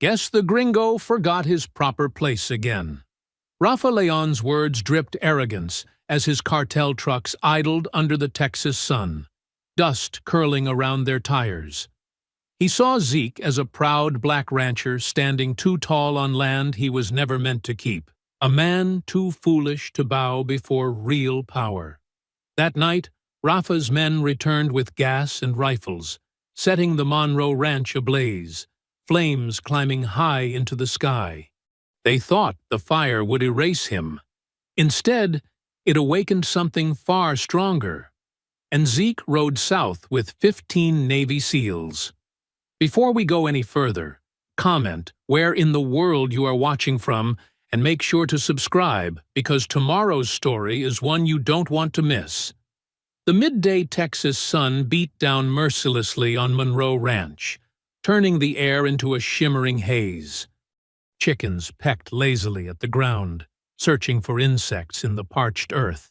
Guess the gringo forgot his proper place again. Rafa Leon's words dripped arrogance as his cartel trucks idled under the Texas sun, dust curling around their tires. He saw Zeke as a proud black rancher standing too tall on land he was never meant to keep, a man too foolish to bow before real power. That night, Rafa's men returned with gas and rifles, setting the Monroe Ranch ablaze, flames climbing high into the sky. They thought the fire would erase him. Instead, it awakened something far stronger, and Zeke rode south with 15 Navy SEALs. Before we go any further, comment where in the world you are watching from and make sure to subscribe because tomorrow's story is one you don't want to miss. The midday Texas sun beat down mercilessly on Monroe Ranch, turning the air into a shimmering haze. Chickens pecked lazily at the ground, searching for insects in the parched earth.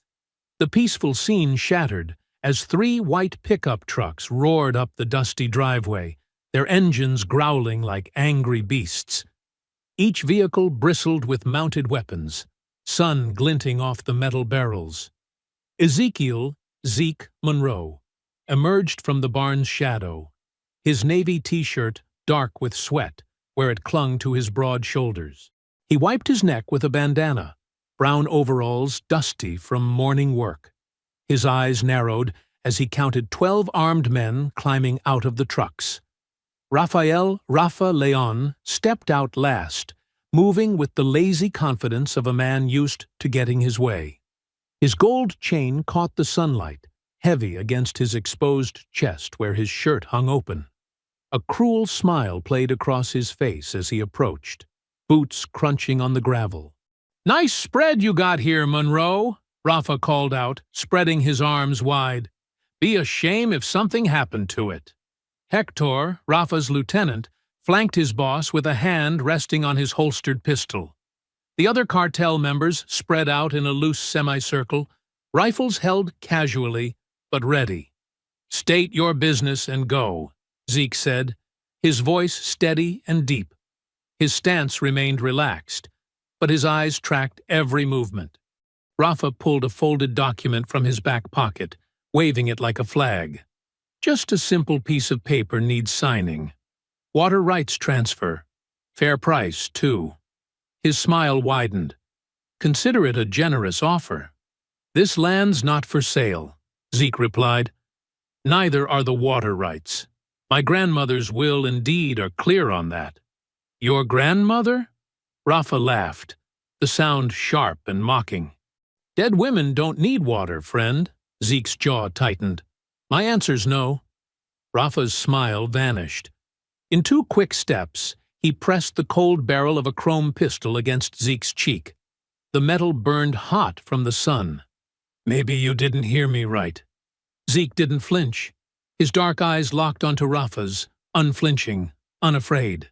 The peaceful scene shattered as 3 white pickup trucks roared up the dusty driveway, their engines growling like angry beasts. Each vehicle bristled with mounted weapons, sun glinting off the metal barrels. Ezekiel, Zeke Monroe, emerged from the barn's shadow, his navy t-shirt dark with sweat where it clung to his broad shoulders. He wiped his neck with a bandana, brown overalls dusty from morning work. His eyes narrowed as he counted 12 armed men climbing out of the trucks. Rafa Leon stepped out last, moving with the lazy confidence of a man used to getting his way. His gold chain caught the sunlight, heavy against his exposed chest where his shirt hung open. A cruel smile played across his face as he approached, boots crunching on the gravel. "Nice spread you got here, Monroe," Rafa called out, spreading his arms wide. "Be a shame if something happened to it." Hector, Rafa's lieutenant, flanked his boss with a hand resting on his holstered pistol. The other cartel members spread out in a loose semicircle, rifles held casually, but ready. "State your business and go," Zeke said, his voice steady and deep. His stance remained relaxed, but his eyes tracked every movement. Rafa pulled a folded document from his back pocket, waving it like a flag. "Just a simple piece of paper needs signing. Water rights transfer. Fair price, too." His smile widened. "Consider it a generous offer." "This land's not for sale," Zeke replied. "Neither are the water rights. My grandmother's will and deed are clear on that." "Your grandmother?" Rafa laughed, the sound sharp and mocking. "Dead women don't need water, friend." Zeke's jaw tightened. "My answer's no." Rafa's smile vanished. In 2 quick steps, he pressed the cold barrel of a chrome pistol against Zeke's cheek. The metal burned hot from the sun. "Maybe you didn't hear me right." Zeke didn't flinch. His dark eyes locked onto Rafa's, unflinching, unafraid.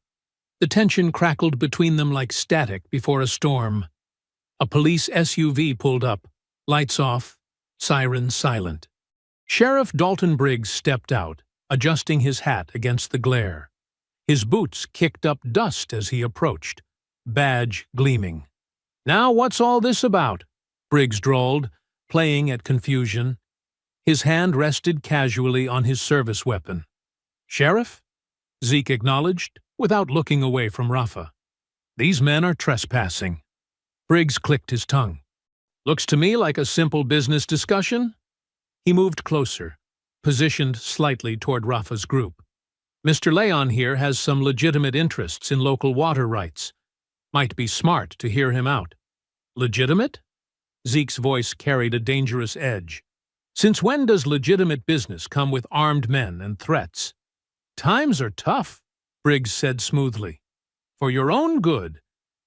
The tension crackled between them like static before a storm. A police SUV pulled up, lights off, sirens silent. Sheriff Dalton Briggs stepped out, adjusting his hat against the glare. His boots kicked up dust as he approached, badge gleaming. "Now what's all this about?" Briggs drawled, playing at confusion. His hand rested casually on his service weapon. "Sheriff?" Zeke acknowledged, without looking away from Rafa. "These men are trespassing." Briggs clicked his tongue. "Looks to me like a simple business discussion." He moved closer, positioned slightly toward Rafa's group. "Mr. Leon here has some legitimate interests in local water rights. Might be smart to hear him out." "Legitimate?" Zeke's voice carried a dangerous edge. "Since when does legitimate business come with armed men and threats?" "Times are tough," Briggs said smoothly. "For your own good,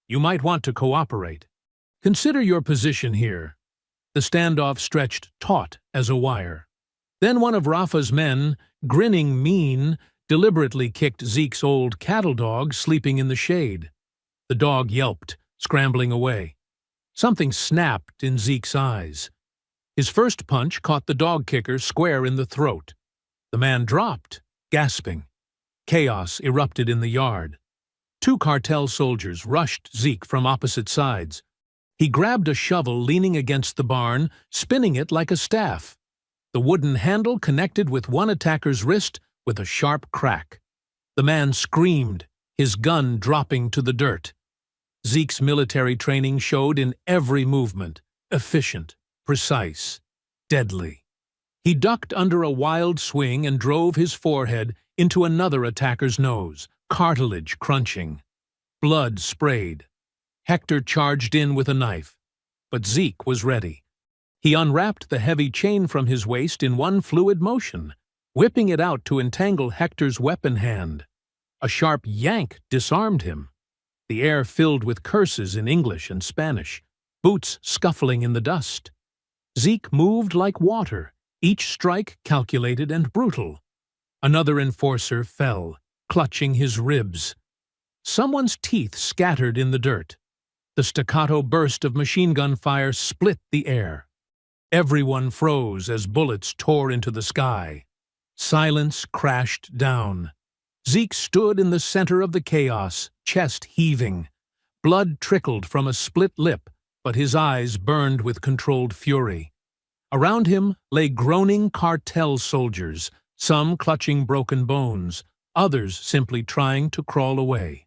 you might want to cooperate. Consider your position here." The standoff stretched taut as a wire. Then one of Rafa's men, grinning mean, deliberately kicked Zeke's old cattle dog sleeping in the shade. The dog yelped, scrambling away. Something snapped in Zeke's eyes. His first punch caught the dog kicker square in the throat. The man dropped, gasping. Chaos erupted in the yard. Two cartel soldiers rushed Zeke from opposite sides. He grabbed a shovel leaning against the barn, spinning it like a staff. The wooden handle connected with one attacker's wrist with a sharp crack. The man screamed, his gun dropping to the dirt. Zeke's military training showed in every movement, efficient, precise, deadly. He ducked under a wild swing and drove his forehead into another attacker's nose, cartilage crunching. Blood sprayed. Hector charged in with a knife, but Zeke was ready. He unwrapped the heavy chain from his waist in one fluid motion, whipping it out to entangle Hector's weapon hand. A sharp yank disarmed him. The air filled with curses in English and Spanish, boots scuffling in the dust. Zeke moved like water, each strike calculated and brutal. Another enforcer fell, clutching his ribs. Someone's teeth scattered in the dirt. The staccato burst of machine gun fire split the air. Everyone froze as bullets tore into the sky. Silence crashed down. Zeke stood in the center of the chaos, chest heaving. Blood trickled from a split lip, but his eyes burned with controlled fury. Around him lay groaning cartel soldiers, some clutching broken bones, others simply trying to crawl away.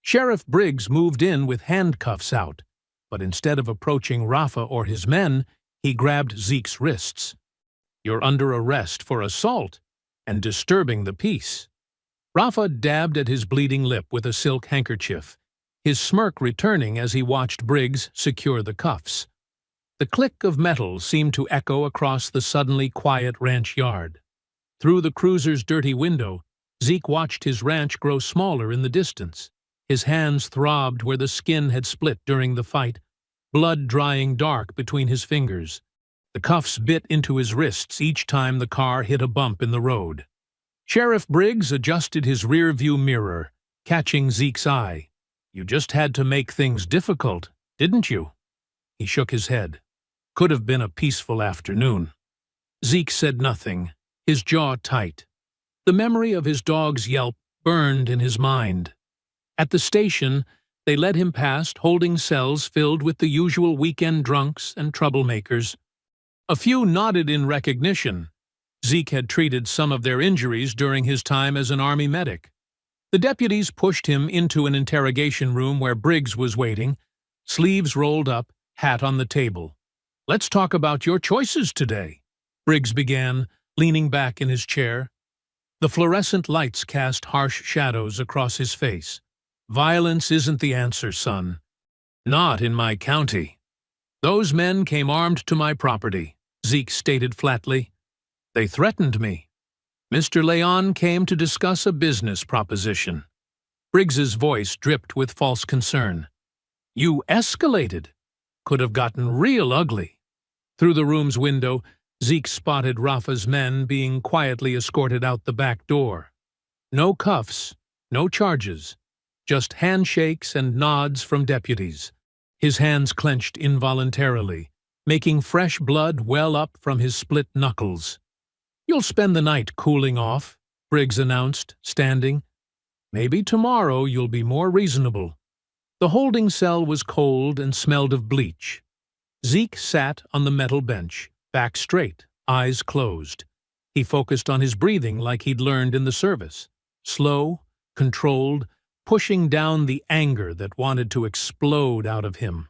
Sheriff Briggs moved in with handcuffs out, but instead of approaching Rafa or his men, he grabbed Zeke's wrists. "You're under arrest for assault and disturbing the peace." Rafa dabbed at his bleeding lip with a silk handkerchief, his smirk returning as he watched Briggs secure the cuffs. The click of metal seemed to echo across the suddenly quiet ranch yard. Through the cruiser's dirty window, Zeke watched his ranch grow smaller in the distance. His hands throbbed where the skin had split during the fight, blood drying dark between his fingers. The cuffs bit into his wrists each time the car hit a bump in the road. Sheriff Briggs adjusted his rear-view mirror, catching Zeke's eye. "You just had to make things difficult, didn't you?" He shook his head. "Could have been a peaceful afternoon." Zeke said nothing, his jaw tight. The memory of his dog's yelp burned in his mind. At the station, they led him past holding cells filled with the usual weekend drunks and troublemakers. A few nodded in recognition. Zeke had treated some of their injuries during his time as an army medic. The deputies pushed him into an interrogation room where Briggs was waiting, sleeves rolled up, hat on the table. "Let's talk about your choices today," Briggs began, leaning back in his chair. The fluorescent lights cast harsh shadows across his face. "Violence isn't the answer, son. Not in my county. Those men came armed to my property," Zeke stated flatly. "They threatened me. Mr. Leon came to discuss a business proposition." Briggs's voice dripped with false concern. "You escalated. Could have gotten real ugly." Through the room's window, Zeke spotted Rafa's men being quietly escorted out the back door. No cuffs, no charges, just handshakes and nods from deputies. His hands clenched involuntarily, making fresh blood well up from his split knuckles. "You'll spend the night cooling off," Briggs announced, standing. "Maybe tomorrow you'll be more reasonable." The holding cell was cold and smelled of bleach. Zeke sat on the metal bench, back straight, eyes closed. He focused on his breathing like he'd learned in the service. Slow, controlled, pushing down the anger that wanted to explode out of him.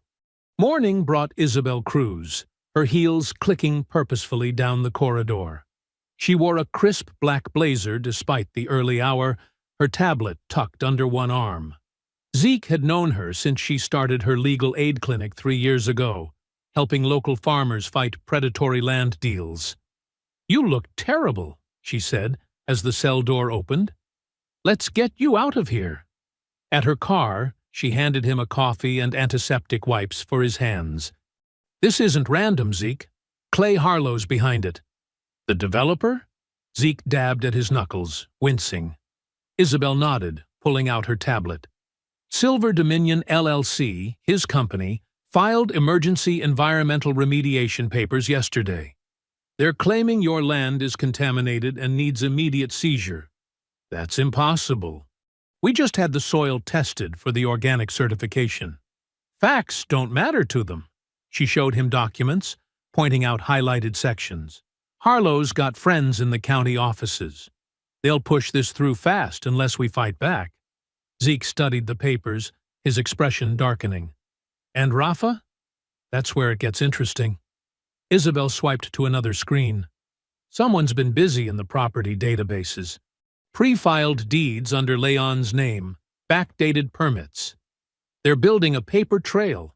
Morning brought Isabel Cruz, her heels clicking purposefully down the corridor. She wore a crisp black blazer despite the early hour, her tablet tucked under one arm. Zeke had known her since she started her legal aid clinic 3 years ago, helping local farmers fight predatory land deals. "You look terrible," she said as the cell door opened. "Let's get you out of here." At her car, she handed him a coffee and antiseptic wipes for his hands. "This isn't random, Zeke. Clay Harlow's behind it." "The developer?" Zeke dabbed at his knuckles, wincing. Isabel nodded, pulling out her tablet. "Silver Dominion LLC, his company, filed emergency environmental remediation papers yesterday. They're claiming your land is contaminated and needs immediate seizure." "That's impossible." We just had the soil tested for the organic certification. Facts don't matter to them. She showed him documents, pointing out highlighted sections. Harlow's got friends in the county offices. They'll push this through fast unless we fight back. Zeke studied the papers, his expression darkening. And Rafa? That's where it gets interesting. Isabel swiped to another screen. Someone's been busy in the property databases. Pre-filed deeds under Leon's name, backdated permits. They're building a paper trail,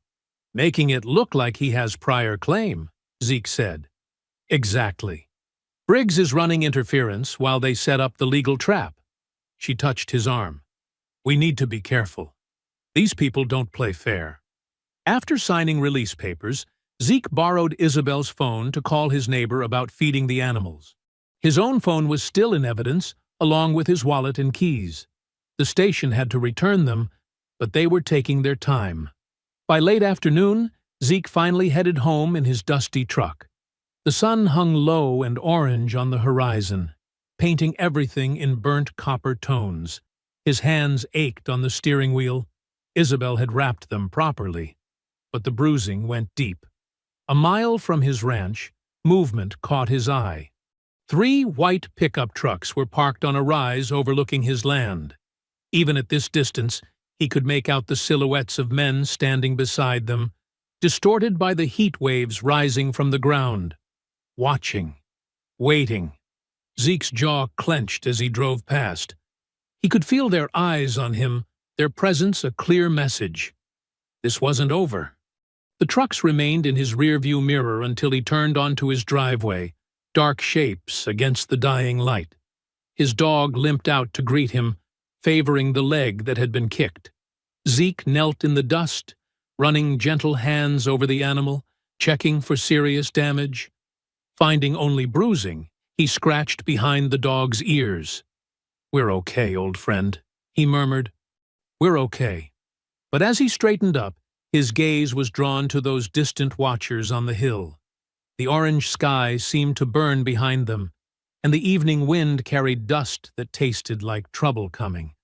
making it look like he has prior claim, Zeke said. Exactly. Briggs is running interference while they set up the legal trap. She touched his arm. We need to be careful. These people don't play fair. After signing release papers, Zeke borrowed Isabel's phone to call his neighbor about feeding the animals. His own phone was still in evidence, along with his wallet and keys. The station had to return them, but they were taking their time. By late afternoon, Zeke finally headed home in his dusty truck. The sun hung low and orange on the horizon, painting everything in burnt copper tones. His hands ached on the steering wheel. Isabel had wrapped them properly, but the bruising went deep. A mile from his ranch, movement caught his eye. 3 white pickup trucks were parked on a rise overlooking his land. Even at this distance, he could make out the silhouettes of men standing beside them, distorted by the heat waves rising from the ground. Watching. Waiting. Zeke's jaw clenched as he drove past. He could feel their eyes on him, their presence a clear message. This wasn't over. The trucks remained in his rearview mirror until he turned onto his driveway, dark shapes against the dying light. His dog limped out to greet him, favoring the leg that had been kicked. Zeke knelt in the dust, running gentle hands over the animal, checking for serious damage. Finding only bruising, he scratched behind the dog's ears. "We're okay, old friend," he murmured. "We're okay." But as he straightened up, his gaze was drawn to those distant watchers on the hill. The orange sky seemed to burn behind them, and the evening wind carried dust that tasted like trouble coming.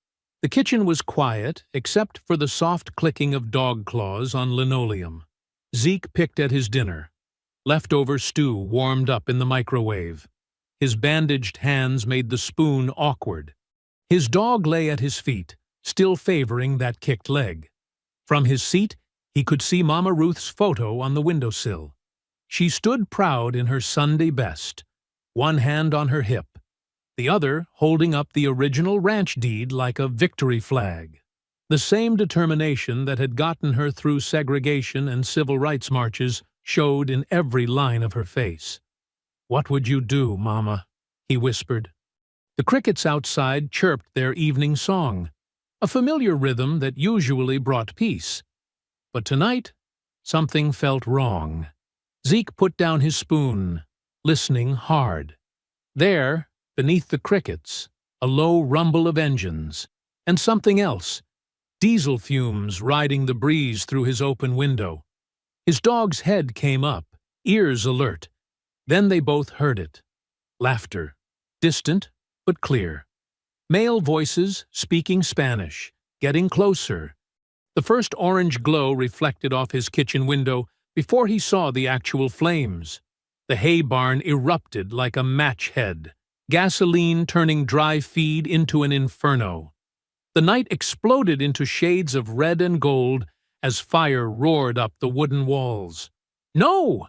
The kitchen was quiet, except for the soft clicking of dog claws on linoleum. Zeke picked at his dinner. Leftover stew warmed up in the microwave. His bandaged hands made the spoon awkward. His dog lay at his feet, still favoring that kicked leg. From his seat, he could see Mama Ruth's photo on the windowsill. She stood proud in her Sunday best, one hand on her hip, the other holding up the original ranch deed like a victory flag. The same determination that had gotten her through segregation and civil rights marches showed in every line of her face. "What would you do, Mama?" he whispered. The crickets outside chirped their evening song, a familiar rhythm that usually brought peace. But tonight, something felt wrong. Zeke put down his spoon, listening hard. There, beneath the crickets, a low rumble of engines, and something else, diesel fumes riding the breeze through his open window. His dog's head came up, ears alert. Then they both heard it. Laughter, distant but clear. Male voices speaking Spanish, getting closer. The first orange glow reflected off his kitchen window before he saw the actual flames. The hay barn erupted like a match head, gasoline turning dry feed into an inferno. The night exploded into shades of red and gold as fire roared up the wooden walls. "No!"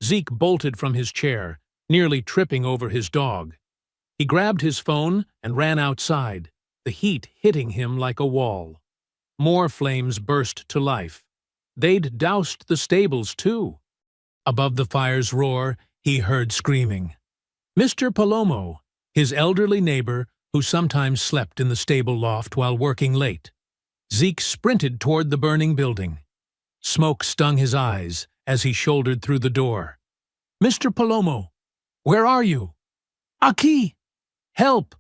Zeke bolted from his chair, nearly tripping over his dog. He grabbed his phone and ran outside, the heat hitting him like a wall. More flames burst to life. They'd doused the stables, too. Above the fire's roar, he heard screaming. Mr. Palomo, his elderly neighbor, who sometimes slept in the stable loft while working late. Zeke sprinted toward the burning building. Smoke stung his eyes as he shouldered through the door. "Mr. Palomo, where are you?" "Aquí! Help!"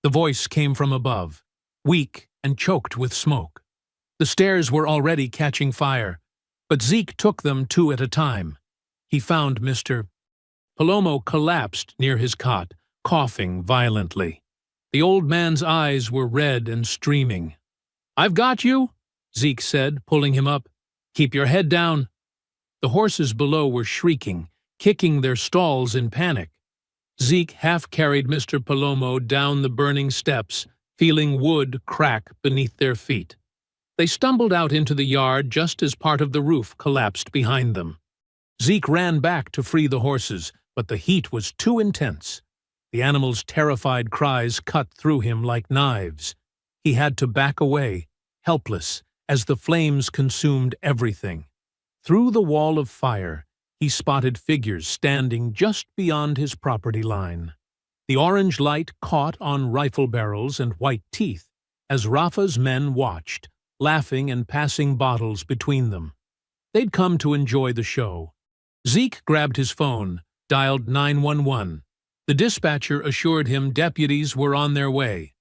The voice came from above, weak and choked with smoke. The stairs were already catching fire, but Zeke took them 2 at a time. He found Mr. Palomo collapsed near his cot, coughing violently. The old man's eyes were red and streaming. "I've got you," Zeke said, pulling him up. "Keep your head down." The horses below were shrieking, kicking their stalls in panic. Zeke half-carried Mr. Palomo down the burning steps, feeling wood crack beneath their feet. They stumbled out into the yard just as part of the roof collapsed behind them. Zeke ran back to free the horses, but the heat was too intense. The animals' terrified cries cut through him like knives. He had to back away, helpless, as the flames consumed everything. Through the wall of fire, he spotted figures standing just beyond his property line. The orange light caught on rifle barrels and white teeth as Rafa's men watched, laughing and passing bottles between them. They'd come to enjoy the show. Zeke grabbed his phone, dialed 911. The dispatcher assured him deputies were on their way.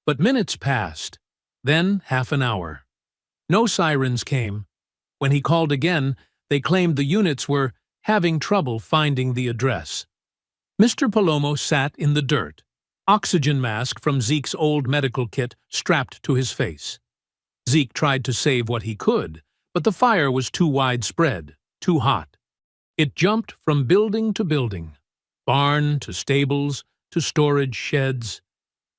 But minutes passed, then half an hour. No sirens came. When he called again, they claimed the units were having trouble finding the address. Mr. Palomo sat in the dirt, oxygen mask from Zeke's old medical kit strapped to his face. Zeke tried to save what he could, but the fire was too widespread, too hot. It jumped from building to building, barn to stables to storage sheds.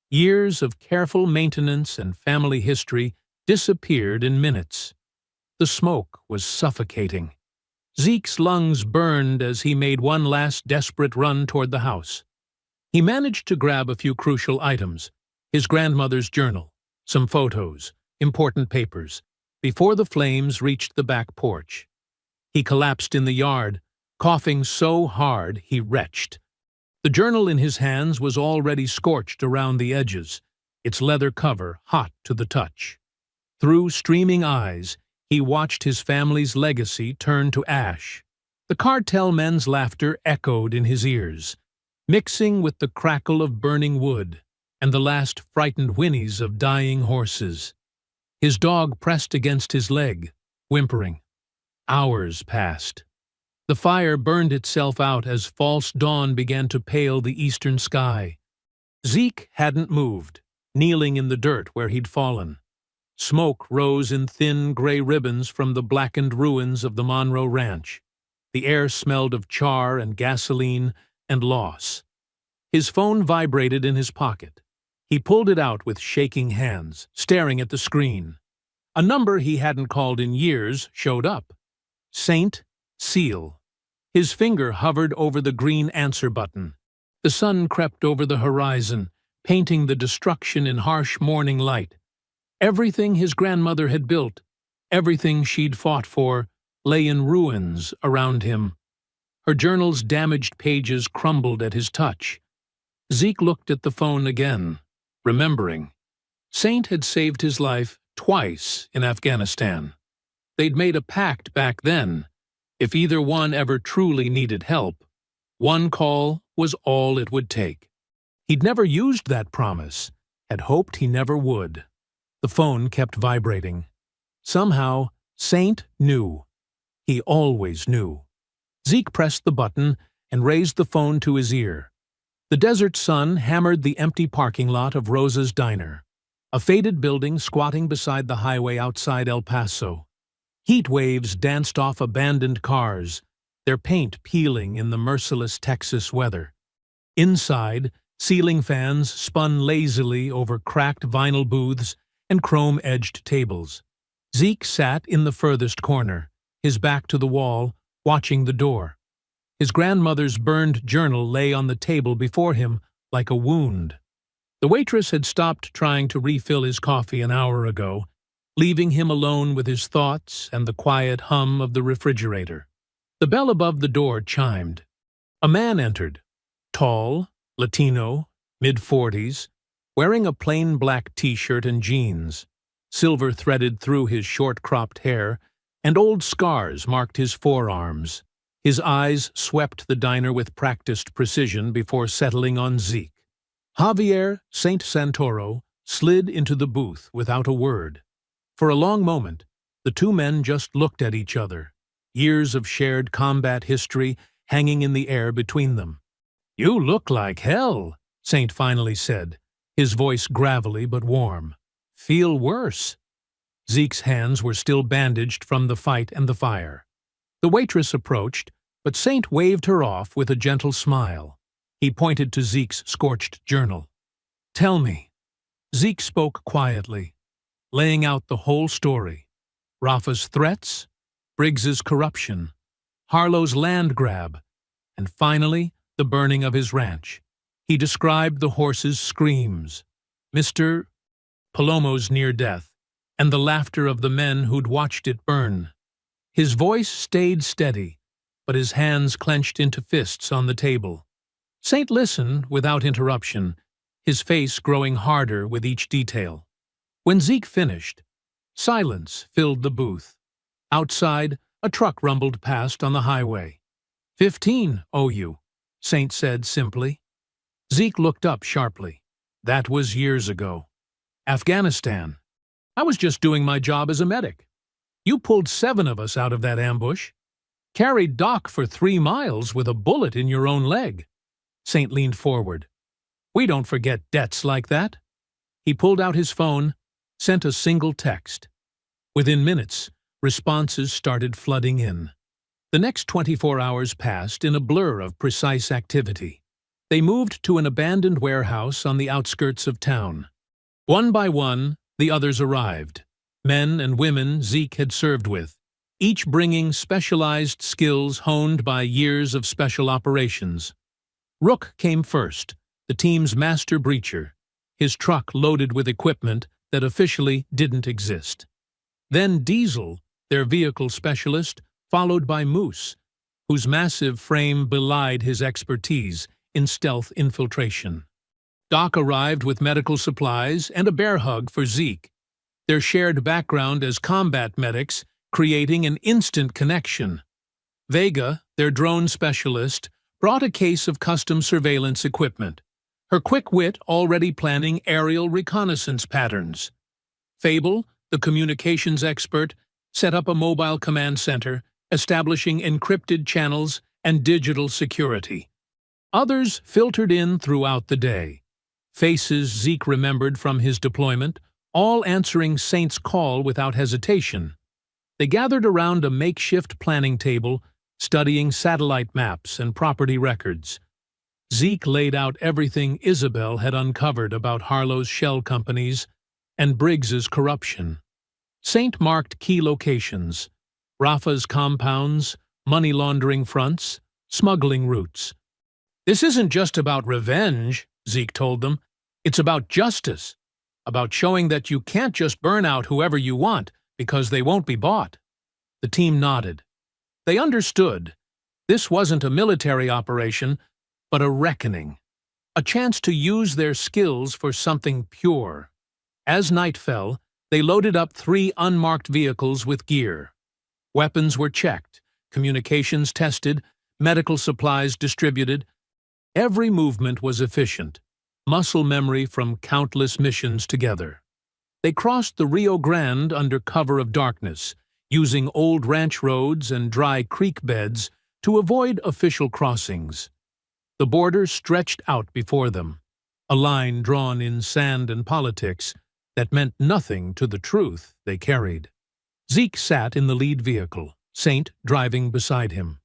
Years of careful maintenance and family history disappeared in minutes. The smoke was suffocating. Zeke's lungs burned as he made one last desperate run toward the house. He managed to grab a few crucial items: his grandmother's journal, some photos, important papers, before the flames reached the back porch. He collapsed in the yard, coughing so hard he retched. The journal in his hands was already scorched around the edges, its leather cover hot to the touch. Through streaming eyes, he watched his family's legacy turn to ash. The cartel men's laughter echoed in his ears, mixing with the crackle of burning wood and the last frightened whinnies of dying horses. His dog pressed against his leg, whimpering. Hours passed. The fire burned itself out as false dawn began to pale the eastern sky. Zeke hadn't moved, kneeling in the dirt where he'd fallen. Smoke rose in thin gray ribbons from the blackened ruins of the Monroe Ranch. The air smelled of char and gasoline and loss. His phone vibrated in his pocket. He pulled it out with shaking hands, staring at the screen. A number he hadn't called in years showed up. Saint Seal. His finger hovered over the green answer button. The sun crept over the horizon, painting the destruction in harsh morning light. Everything his grandmother had built, everything she'd fought for, lay in ruins around him. Her journal's damaged pages crumbled at his touch. Zeke looked at the phone again, remembering. Saint had saved his life twice in Afghanistan. They'd made a pact back then. If either one ever truly needed help, one call was all it would take. He'd never used that promise, had hoped he never would. The phone kept vibrating. Somehow, Saint knew. He always knew. Zeke pressed the button and raised the phone to his ear. The desert sun hammered the empty parking lot of Rosa's Diner, a faded building squatting beside the highway outside El Paso. Heat waves danced off abandoned cars, their paint peeling in the merciless Texas weather. Inside, ceiling fans spun lazily over cracked vinyl booths and chrome-edged tables. Zeke sat in the furthest corner, his back to the wall, watching the door. His grandmother's burned journal lay on the table before him like a wound. The waitress had stopped trying to refill his coffee an hour ago, leaving him alone with his thoughts and the quiet hum of the refrigerator. The bell above the door chimed. A man entered, tall, Latino, mid-40s, wearing a plain black t-shirt and jeans. Silver threaded through his short-cropped hair, and old scars marked his forearms. His eyes swept the diner with practiced precision before settling on Zeke. Javier Saint Santoro slid into the booth without a word. For a long moment, the two men just looked at each other, years of shared combat history hanging in the air between them. "You look like hell," Saint finally said, his voice gravelly but warm. "Feel worse." Zeke's hands were still bandaged from the fight and the fire. The waitress approached, but Saint waved her off with a gentle smile. He pointed to Zeke's scorched journal. "Tell me." Zeke spoke quietly, laying out the whole story. Rafa's threats, Briggs's corruption, Harlow's land grab, and finally, the burning of his ranch. He described the horses' screams, Mr. Palomo's near death, and the laughter of the men who'd watched it burn. His voice stayed steady, but his hands clenched into fists on the table. Saint listened without interruption, his face growing harder with each detail. When Zeke finished, silence filled the booth. Outside, a truck rumbled past on the highway. 15 owe you, Saint said simply. Zeke looked up sharply. That was years ago. Afghanistan. I was just doing my job as a medic. You pulled 7 of us out of that ambush. Carried Doc for 3 miles with a bullet in your own leg. Saint leaned forward. We don't forget debts like that. He pulled out his phone, sent a single text. Within minutes, responses started flooding in. The next 24 hours passed in a blur of precise activity. They moved to an abandoned warehouse on the outskirts of town. One by one, the others arrived. Men and women Zeke had served with, each bringing specialized skills honed by years of special operations. Rook came first, the team's master breacher, his truck loaded with equipment that officially didn't exist. Then Diesel, their vehicle specialist, followed by Moose, whose massive frame belied his expertise in stealth infiltration. Doc arrived with medical supplies and a bear hug for Zeke, their shared background as combat medics creating an instant connection. Vega, their drone specialist, brought a case of custom surveillance equipment, her quick wit already planning aerial reconnaissance patterns. Fable, the communications expert, set up a mobile command center, establishing encrypted channels and digital security. Others filtered in throughout the day. Faces Zeke remembered from his deployment, all answering Saint's call without hesitation. They gathered around a makeshift planning table, studying satellite maps and property records. Zeke laid out everything Isabel had uncovered about Harlow's shell companies and Briggs's corruption. Saint marked key locations, Rafa's compounds, money laundering fronts, smuggling routes. This isn't just about revenge, Zeke told them. It's about justice, about showing that you can't just burn out whoever you want because they won't be bought. The team nodded. They understood. This wasn't a military operation, but a reckoning, a chance to use their skills for something pure. As night fell, they loaded up 3 unmarked vehicles with gear. Weapons were checked, communications tested, medical supplies distributed. Every movement was efficient, muscle memory from countless missions together. They crossed the Rio Grande under cover of darkness, using old ranch roads and dry creek beds to avoid official crossings. The border stretched out before them, a line drawn in sand and politics that meant nothing to the truth they carried. Zeke sat in the lead vehicle, Saint driving beside him.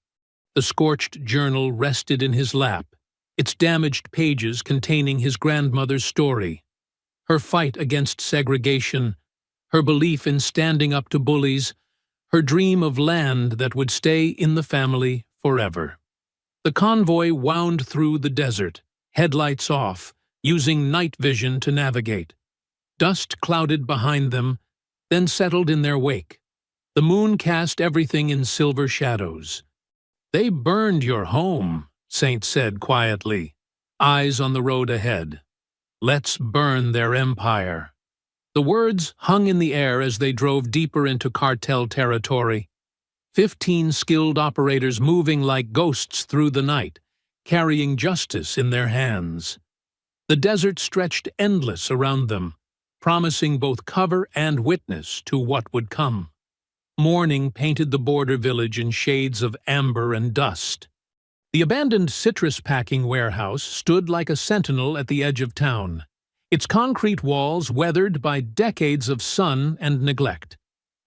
The scorched journal rested in his lap, its damaged pages containing his grandmother's story, her fight against segregation, her belief in standing up to bullies, her dream of land that would stay in the family forever. The convoy wound through the desert, headlights off, using night vision to navigate. Dust clouded behind them, then settled in their wake. The moon cast everything in silver shadows. They burned your home, Saint said quietly, eyes on the road ahead. Let's burn their empire. The words hung in the air as they drove deeper into cartel territory. 15 skilled operators moving like ghosts through the night, carrying justice in their hands. The desert stretched endless around them, promising both cover and witness to what would come. Morning painted the border village in shades of amber and dust. The abandoned citrus-packing warehouse stood like a sentinel at the edge of town, its concrete walls weathered by decades of sun and neglect.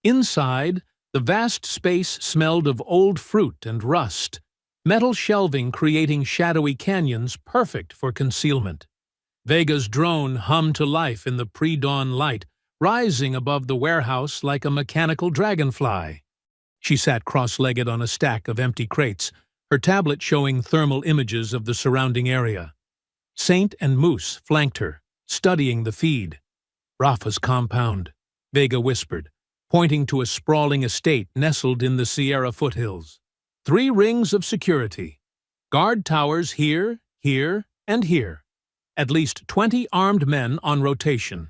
Inside, the vast space smelled of old fruit and rust, metal shelving creating shadowy canyons perfect for concealment. Vega's drone hummed to life in the pre-dawn light, rising above the warehouse like a mechanical dragonfly. She sat cross-legged on a stack of empty crates, her tablet showing thermal images of the surrounding area. Saint and Moose flanked her, studying the feed. "Rafa's compound," Vega whispered, pointing to a sprawling estate nestled in the Sierra foothills. 3 rings of security. Guard towers here, here, and here. At least 20 armed men on rotation.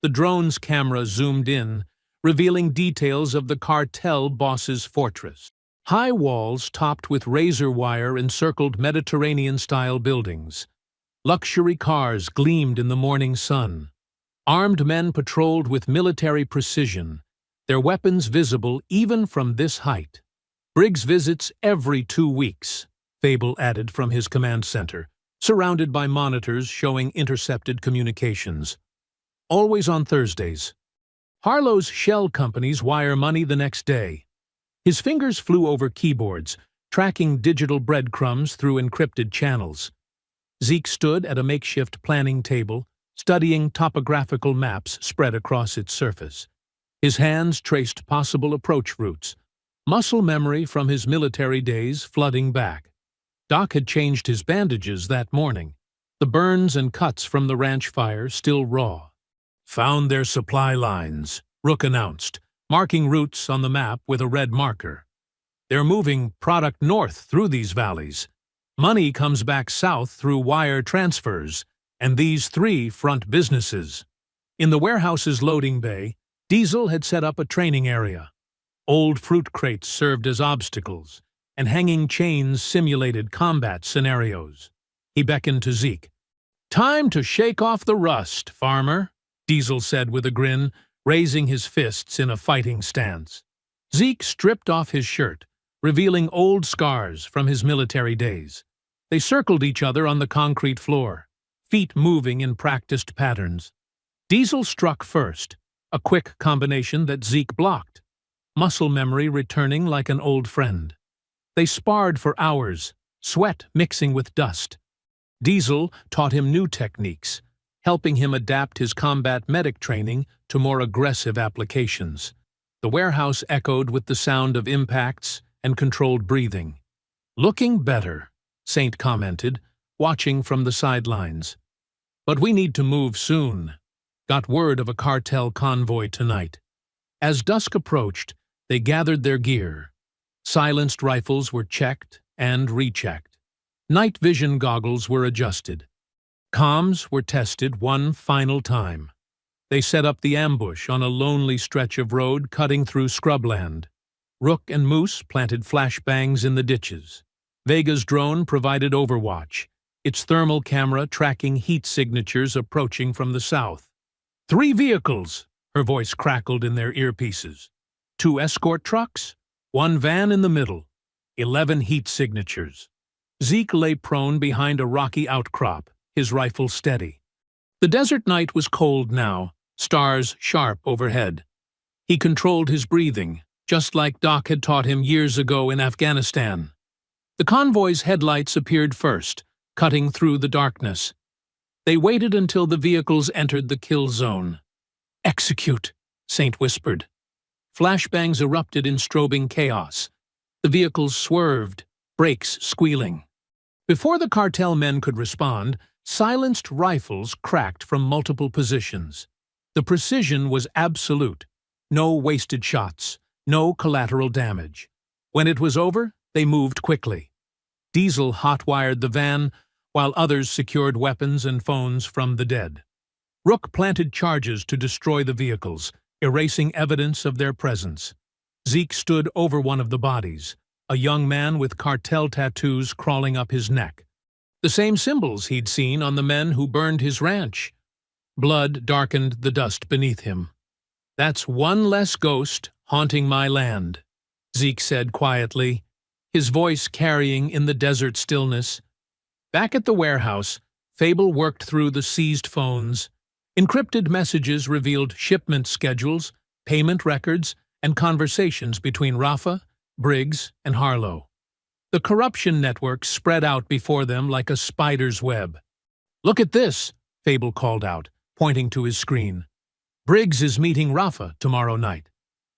The drone's camera zoomed in, revealing details of the Cartel boss's fortress. High walls topped with razor wire encircled Mediterranean-style buildings. Luxury cars gleamed in the morning sun. Armed men patrolled with military precision, their weapons visible even from this height. "Briggs visits every 2 weeks," Fable added from his command center, surrounded by monitors showing intercepted communications. "Always on Thursdays. Harlow's shell companies wire money the next day." His fingers flew over keyboards, tracking digital breadcrumbs through encrypted channels. Zeke stood at a makeshift planning table, studying topographical maps spread across its surface. His hands traced possible approach routes, muscle memory from his military days flooding back. Doc had changed his bandages that morning, the burns and cuts from the ranch fire still raw. "Found their supply lines," Rook announced, marking routes on the map with a red marker. "They're moving product north through these valleys. Money comes back south through wire transfers, and these 3 front businesses." In the warehouse's loading bay, Diesel had set up a training area. Old fruit crates served as obstacles, and hanging chains simulated combat scenarios. He beckoned to Zeke. "Time to shake off the rust, farmer," Diesel said with a grin, raising his fists in a fighting stance. Zeke stripped off his shirt, revealing old scars from his military days. They circled each other on the concrete floor, feet moving in practiced patterns. Diesel struck first, a quick combination that Zeke blocked, muscle memory returning like an old friend. They sparred for hours, sweat mixing with dust. Diesel taught him new techniques, helping him adapt his combat medic training to more aggressive applications. The warehouse echoed with the sound of impacts and controlled breathing. "Looking better," Saint commented, watching from the sidelines. "But we need to move soon. Got word of a cartel convoy tonight." As dusk approached, they gathered their gear. Silenced rifles were checked and rechecked. Night vision goggles were adjusted. Comms were tested one final time. They set up the ambush on a lonely stretch of road cutting through scrubland. Rook and Moose planted flashbangs in the ditches. Vega's drone provided overwatch, its thermal camera tracking heat signatures approaching from the south. "3 vehicles," her voice crackled in their earpieces. 2 escort trucks, 1 van in the middle, 11 heat signatures. Zeke lay prone behind a rocky outcrop, his rifle steady. The desert night was cold now, stars sharp overhead. He controlled his breathing, just like Doc had taught him years ago in Afghanistan. The convoy's headlights appeared first, cutting through the darkness. They waited until the vehicles entered the kill zone. "Execute," Saint whispered. Flashbangs erupted in strobing chaos. The vehicles swerved, brakes squealing. Before the cartel men could respond, silenced rifles cracked from multiple positions. The precision was absolute. No wasted shots, no collateral damage. When it was over, they moved quickly. Diesel hot-wired the van, while others secured weapons and phones from the dead. Rook planted charges to destroy the vehicles, erasing evidence of their presence. Zeke stood over one of the bodies, a young man with cartel tattoos crawling up his neck. The same symbols he'd seen on the men who burned his ranch. Blood darkened the dust beneath him. "That's one less ghost haunting my land," Zeke said quietly, his voice carrying in the desert stillness. Back at the warehouse, Fable worked through the seized phones, Encrypted messages revealed shipment schedules, payment records, and conversations between Rafa, Briggs, and Harlow. The corruption network spread out before them like a spider's web. "Look at this," Fable called out, pointing to his screen. "Briggs is meeting Rafa tomorrow night.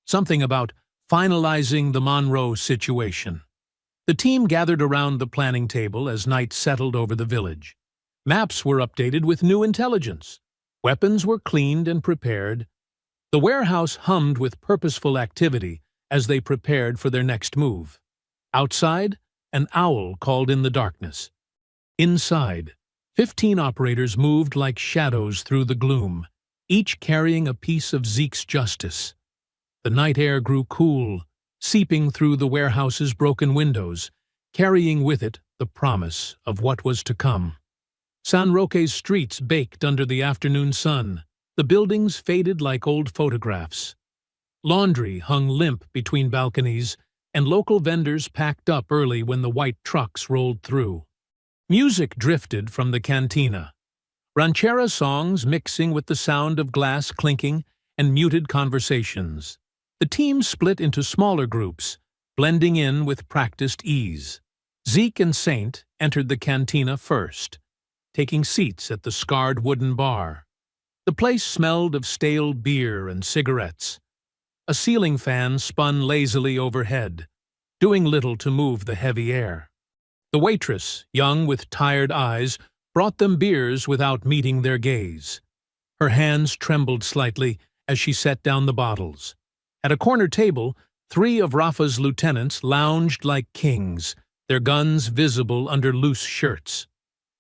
Something about finalizing the Monroe situation." The team gathered around the planning table as night settled over the village. Maps were updated with new intelligence. Weapons were cleaned and prepared. The warehouse hummed with purposeful activity as they prepared for their next move. Outside, an owl called in the darkness. Inside, 15 operators moved like shadows through the gloom, each carrying a piece of Zeke's justice. The night air grew cool, seeping through the warehouse's broken windows, carrying with it the promise of what was to come. San Roque's streets baked under the afternoon sun. The buildings faded like old photographs. Laundry hung limp between balconies, and local vendors packed up early when the white trucks rolled through. Music drifted from the cantina. Ranchera songs mixing with the sound of glass clinking and muted conversations. The team split into smaller groups, blending in with practiced ease. Zeke and Saint entered the cantina first, taking seats at the scarred wooden bar. The place smelled of stale beer and cigarettes. A ceiling fan spun lazily overhead, doing little to move the heavy air. The waitress, young with tired eyes, brought them beers without meeting their gaze. Her hands trembled slightly as she set down the bottles. At a corner table, 3 of Rafa's lieutenants lounged like kings, their guns visible under loose shirts.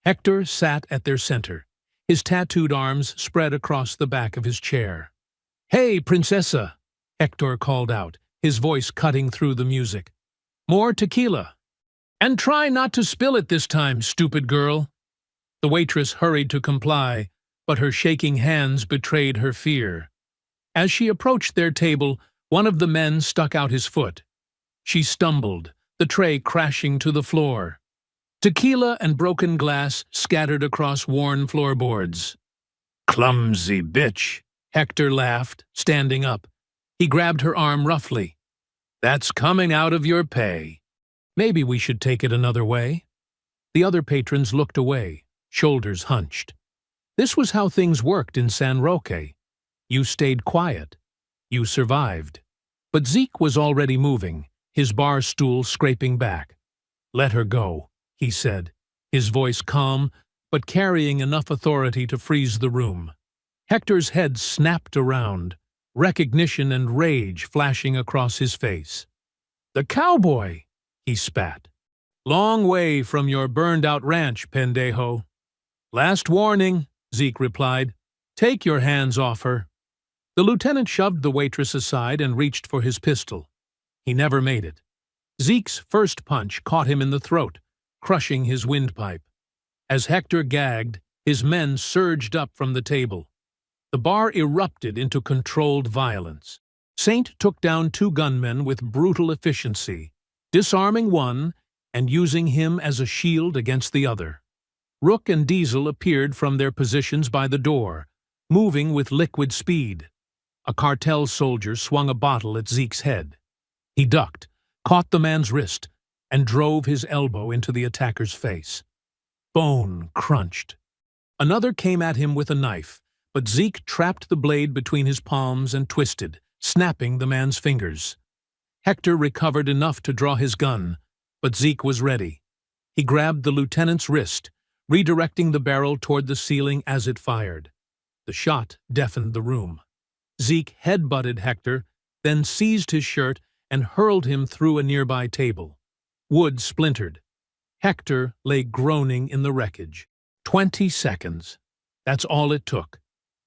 Hector sat at their center, his tattooed arms spread across the back of his chair. "Hey, Princesa!" Hector called out, his voice cutting through the music. "More tequila. And try not to spill it this time, stupid girl." The waitress hurried to comply, but her shaking hands betrayed her fear. As she approached their table, one of the men stuck out his foot. She stumbled, the tray crashing to the floor. Tequila and broken glass scattered across worn floorboards. "Clumsy bitch," Hector laughed, standing up. He grabbed her arm roughly. "That's coming out of your pay. Maybe we should take it another way." The other patrons looked away, shoulders hunched. This was how things worked in San Roque. You stayed quiet. You survived. But Zeke was already moving, his bar stool scraping back. "Let her go," he said, his voice calm, but carrying enough authority to freeze the room. Hector's head snapped around, recognition and rage flashing across his face. "The cowboy!" he spat. "Long way from your burned-out ranch, pendejo." "Last warning," Zeke replied. "Take your hands off her." The lieutenant shoved the waitress aside and reached for his pistol. He never made it. Zeke's first punch caught him in the throat, crushing his windpipe. As Hector gagged, his men surged up from the table. The bar erupted into controlled violence. Saint took down 2 gunmen with brutal efficiency, disarming one and using him as a shield against the other. Rook and Diesel appeared from their positions by the door, moving with liquid speed. A cartel soldier swung a bottle at Zeke's head. He ducked, caught the man's wrist, and drove his elbow into the attacker's face. Bone crunched. Another came at him with a knife, but Zeke trapped the blade between his palms and twisted, snapping the man's fingers. Hector recovered enough to draw his gun, but Zeke was ready. He grabbed the lieutenant's wrist, redirecting the barrel toward the ceiling as it fired. The shot deafened the room. Zeke head-butted Hector, then seized his shirt and hurled him through a nearby table. Wood splintered. Hector lay groaning in the wreckage. 20 seconds. That's all it took.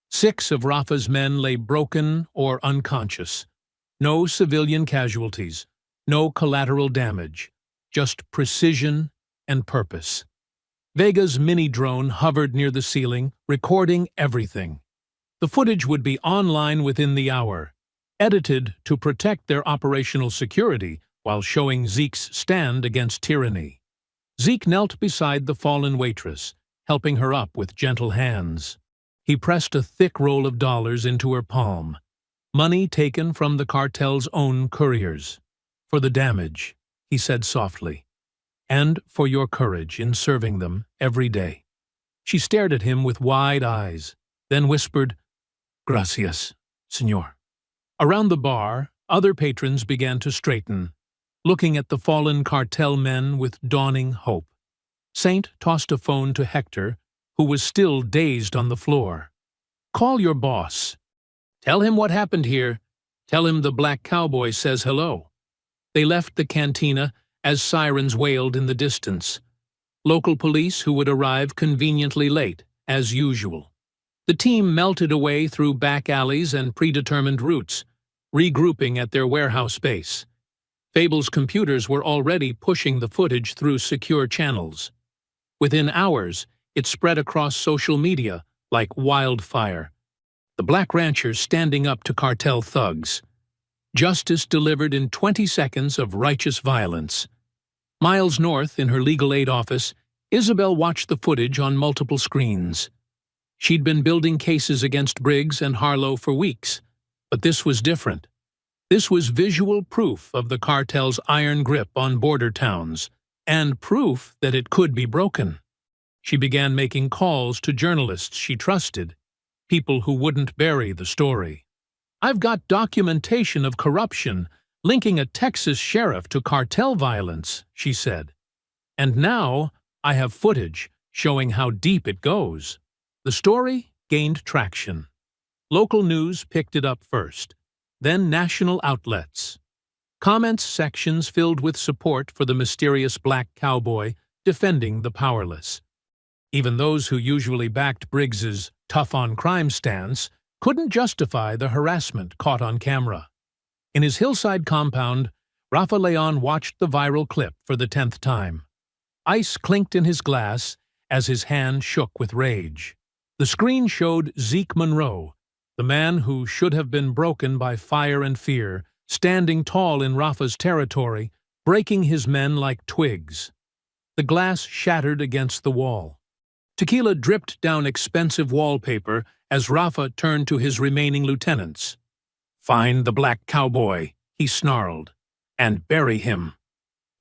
6 of Rafa's men lay broken or unconscious. No civilian casualties, no collateral damage, just precision and purpose. Vega's mini-drone hovered near the ceiling, recording everything. The footage would be online within the hour, edited to protect their operational security while showing Zeke's stand against tyranny. Zeke knelt beside the fallen waitress, helping her up with gentle hands. He pressed a thick roll of dollars into her palm, money taken from the cartel's own couriers. "For the damage," he said softly, "and for your courage in serving them every day." She stared at him with wide eyes, then whispered, "Gracias, señor." Around the bar, other patrons began to straighten, looking at the fallen cartel men with dawning hope. Saint tossed a phone to Hector, who was still dazed on the floor. "Call your boss. Tell him what happened here. Tell him the black cowboy says hello." They left the cantina as sirens wailed in the distance. Local police who would arrive conveniently late, as usual. The team melted away through back alleys and predetermined routes, regrouping at their warehouse base. Fable's computers were already pushing the footage through secure channels. Within hours, it spread across social media like wildfire. The black ranchers standing up to cartel thugs. Justice delivered in 20 seconds of righteous violence. Miles north, in her legal aid office, Isabel watched the footage on multiple screens. She'd been building cases against Briggs and Harlow for weeks, but this was different. This was visual proof of the cartel's iron grip on border towns, and proof that it could be broken. She began making calls to journalists she trusted, people who wouldn't bury the story. "I've got documentation of corruption linking a Texas sheriff to cartel violence," she said. "And now I have footage showing how deep it goes." The story gained traction. Local news picked it up first, then national outlets. Comments sections filled with support for the mysterious black cowboy defending the powerless. Even those who usually backed Briggs's tough-on-crime stance couldn't justify the harassment caught on camera. In his hillside compound, Rafa Leon watched the viral clip for the 10th time. Ice clinked in his glass as his hand shook with rage. The screen showed Zeke Monroe, the man who should have been broken by fire and fear, standing tall in Rafa's territory, breaking his men like twigs. The glass shattered against the wall. Tequila dripped down expensive wallpaper as Rafa turned to his remaining lieutenants. "Find the black cowboy," he snarled, "and bury him."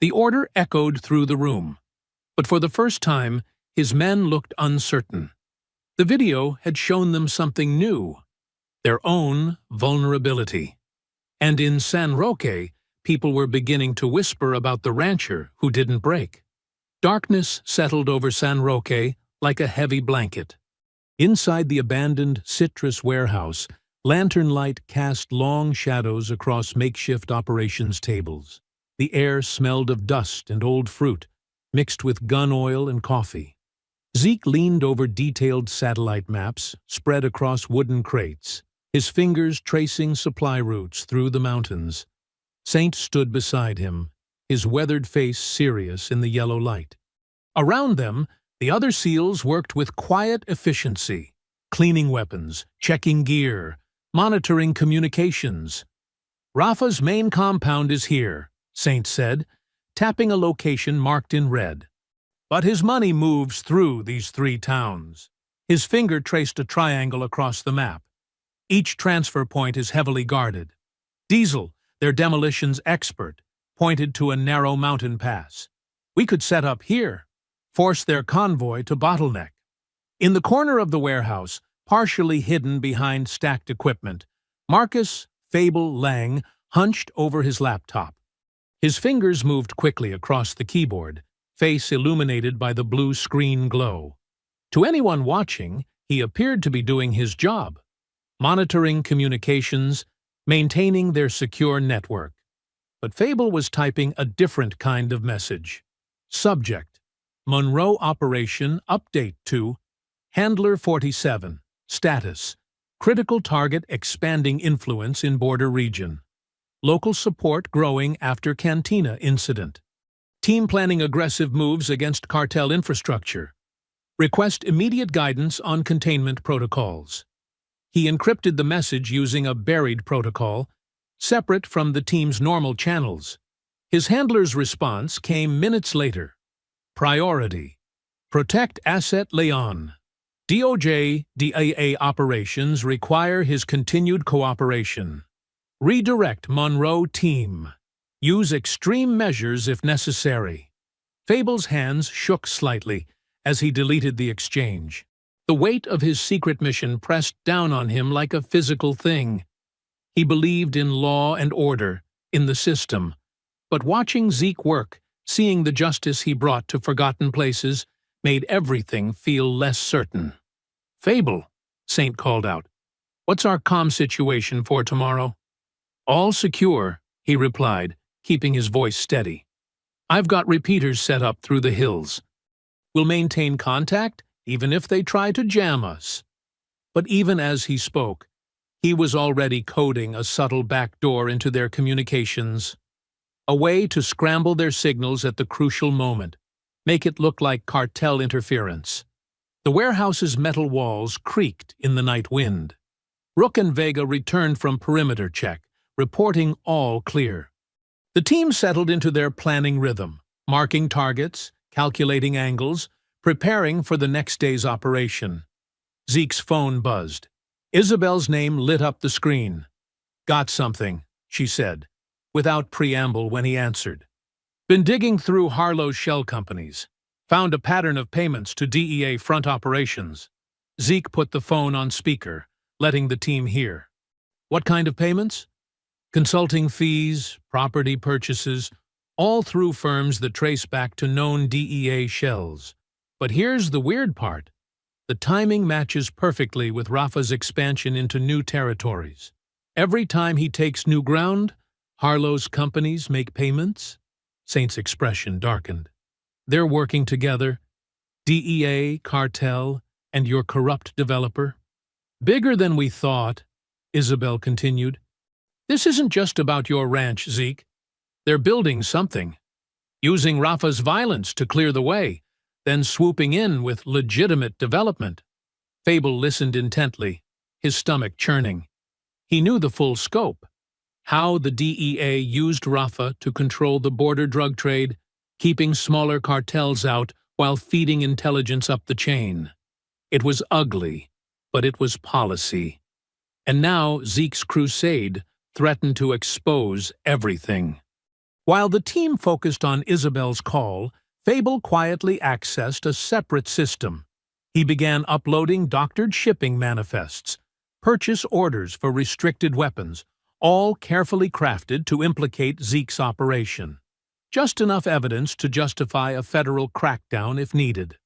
The order echoed through the room, but for the first time, his men looked uncertain. The video had shown them something new, their own vulnerability. And in San Roque, people were beginning to whisper about the rancher who didn't break. Darkness settled over San Roque like a heavy blanket. Inside the abandoned citrus warehouse, lantern light cast long shadows across makeshift operations tables. The air smelled of dust and old fruit, mixed with gun oil and coffee. Zeke leaned over detailed satellite maps spread across wooden crates, his fingers tracing supply routes through the mountains. Saint stood beside him, his weathered face serious in the yellow light. Around them, the other SEALs worked with quiet efficiency, cleaning weapons, checking gear, monitoring communications. "Rafa's main compound is here," Saint said, tapping a location marked in red. "But his money moves through these 3 towns." His finger traced a triangle across the map. Each transfer point is heavily guarded. Diesel, their demolitions expert, pointed to a narrow mountain pass. "We could set up here, force their convoy to bottleneck." In the corner of the warehouse, partially hidden behind stacked equipment, Marcus Fable Lang hunched over his laptop. His fingers moved quickly across the keyboard, face illuminated by the blue screen glow. To anyone watching, he appeared to be doing his job, monitoring communications, maintaining their secure network. But Fable was typing a different kind of message. Subject: Monroe Operation Update to Handler 47. Status: Critical target expanding influence in border region. Local support growing after Cantina incident. Team planning aggressive moves against cartel infrastructure. Request immediate guidance on containment protocols. He encrypted the message using a buried protocol, separate from the team's normal channels. His handler's response came minutes later. Priority: Protect Asset Leon. DOJ DAA operations require his continued cooperation. Redirect Monroe team. Use extreme measures if necessary. Fable's hands shook slightly as he deleted the exchange. The weight of his secret mission pressed down on him like a physical thing. He believed in law and order, in the system. But watching Zeke work, seeing the justice he brought to forgotten places, made everything feel less certain. "Fable," Saint called out. "What's our comm situation for tomorrow?" "All secure," he replied, keeping his voice steady. "I've got repeaters set up through the hills. We'll maintain contact, even if they try to jam us." But even as he spoke, he was already coding a subtle backdoor into their communications. A way to scramble their signals at the crucial moment, make it look like cartel interference. The warehouse's metal walls creaked in the night wind. Rook and Vega returned from perimeter check, reporting all clear. The team settled into their planning rhythm, marking targets, calculating angles, preparing for the next day's operation. Zeke's phone buzzed. Isabel's name lit up the screen. "Got something," she said, without preamble when he answered. "Been digging through Harlow's shell companies. Found a pattern of payments to DEA front operations." Zeke put the phone on speaker, letting the team hear. "What kind of payments?" "Consulting fees, property purchases, all through firms that trace back to known DEA shells. But here's the weird part. The timing matches perfectly with Rafa's expansion into new territories. Every time he takes new ground, Harlow's companies make payments." Saint's expression darkened. "They're working together, DEA, Cartel, and your corrupt developer." "Bigger than we thought," Isabel continued. "This isn't just about your ranch, Zeke. They're building something, using Rafa's violence to clear the way, then swooping in with legitimate development." Fable listened intently, his stomach churning. He knew the full scope. How the DEA used Rafa to control the border drug trade, keeping smaller cartels out while feeding intelligence up the chain. It was ugly, but it was policy. And now Zeke's crusade threatened to expose everything. While the team focused on Isabel's call, Fable quietly accessed a separate system. He began uploading doctored shipping manifests, purchase orders for restricted weapons, all carefully crafted to implicate Zeke's operation. Just enough evidence to justify a federal crackdown if needed.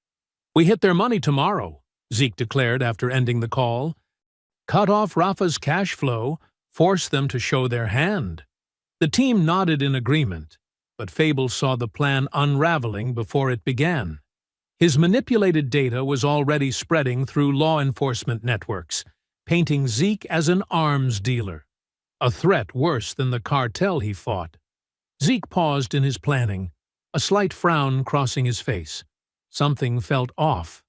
"We hit their money tomorrow," Zeke declared after ending the call. "Cut off Rafa's cash flow, force them to show their hand." The team nodded in agreement, but Fable saw the plan unraveling before it began. His manipulated data was already spreading through law enforcement networks, painting Zeke as an arms dealer, a threat worse than the cartel he fought. Zeke paused in his planning, a slight frown crossing his face. Something felt off,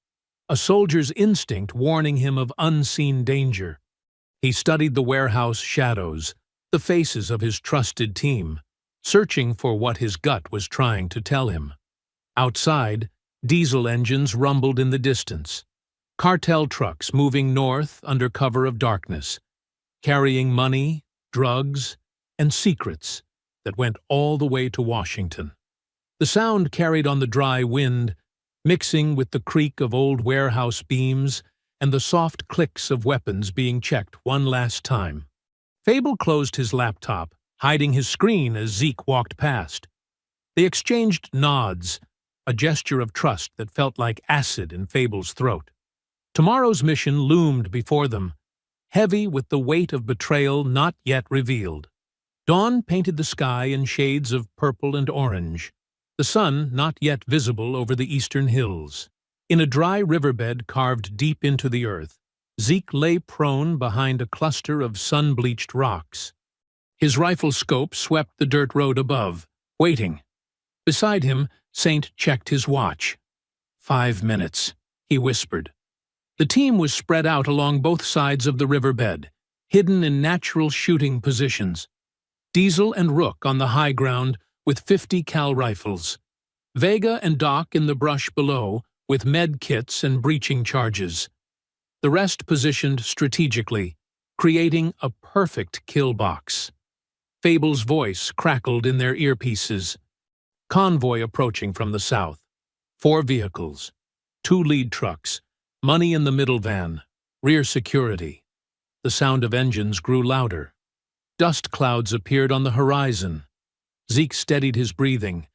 a soldier's instinct warning him of unseen danger. He studied the warehouse shadows, the faces of his trusted team, searching for what his gut was trying to tell him. Outside, diesel engines rumbled in the distance. Cartel trucks moving north under cover of darkness, carrying money, drugs, and secrets that went all the way to Washington. The sound carried on the dry wind, mixing with the creak of old warehouse beams and the soft clicks of weapons being checked one last time. Fable closed his laptop, hiding his screen as Zeke walked past. They exchanged nods, a gesture of trust that felt like acid in Fable's throat. Tomorrow's mission loomed before them, heavy with the weight of betrayal not yet revealed. Dawn painted the sky in shades of purple and orange, the sun not yet visible over the eastern hills. In a dry riverbed carved deep into the earth, Zeke lay prone behind a cluster of sun-bleached rocks. His rifle scope swept the dirt road above, waiting. Beside him, Saint checked his watch. 5 minutes, he whispered. The team was spread out along both sides of the riverbed, hidden in natural shooting positions. Diesel and Rook on the high ground with 50 cal rifles. Vega and Doc in the brush below with med kits and breaching charges. the rest positioned strategically, creating a perfect kill box. Fable's voice crackled in their earpieces. Convoy approaching from the south. 4 vehicles. 2 lead trucks. Money in the middle van. Rear security. The sound of engines grew louder. Dust clouds appeared on the horizon. Zeke steadied his breathing,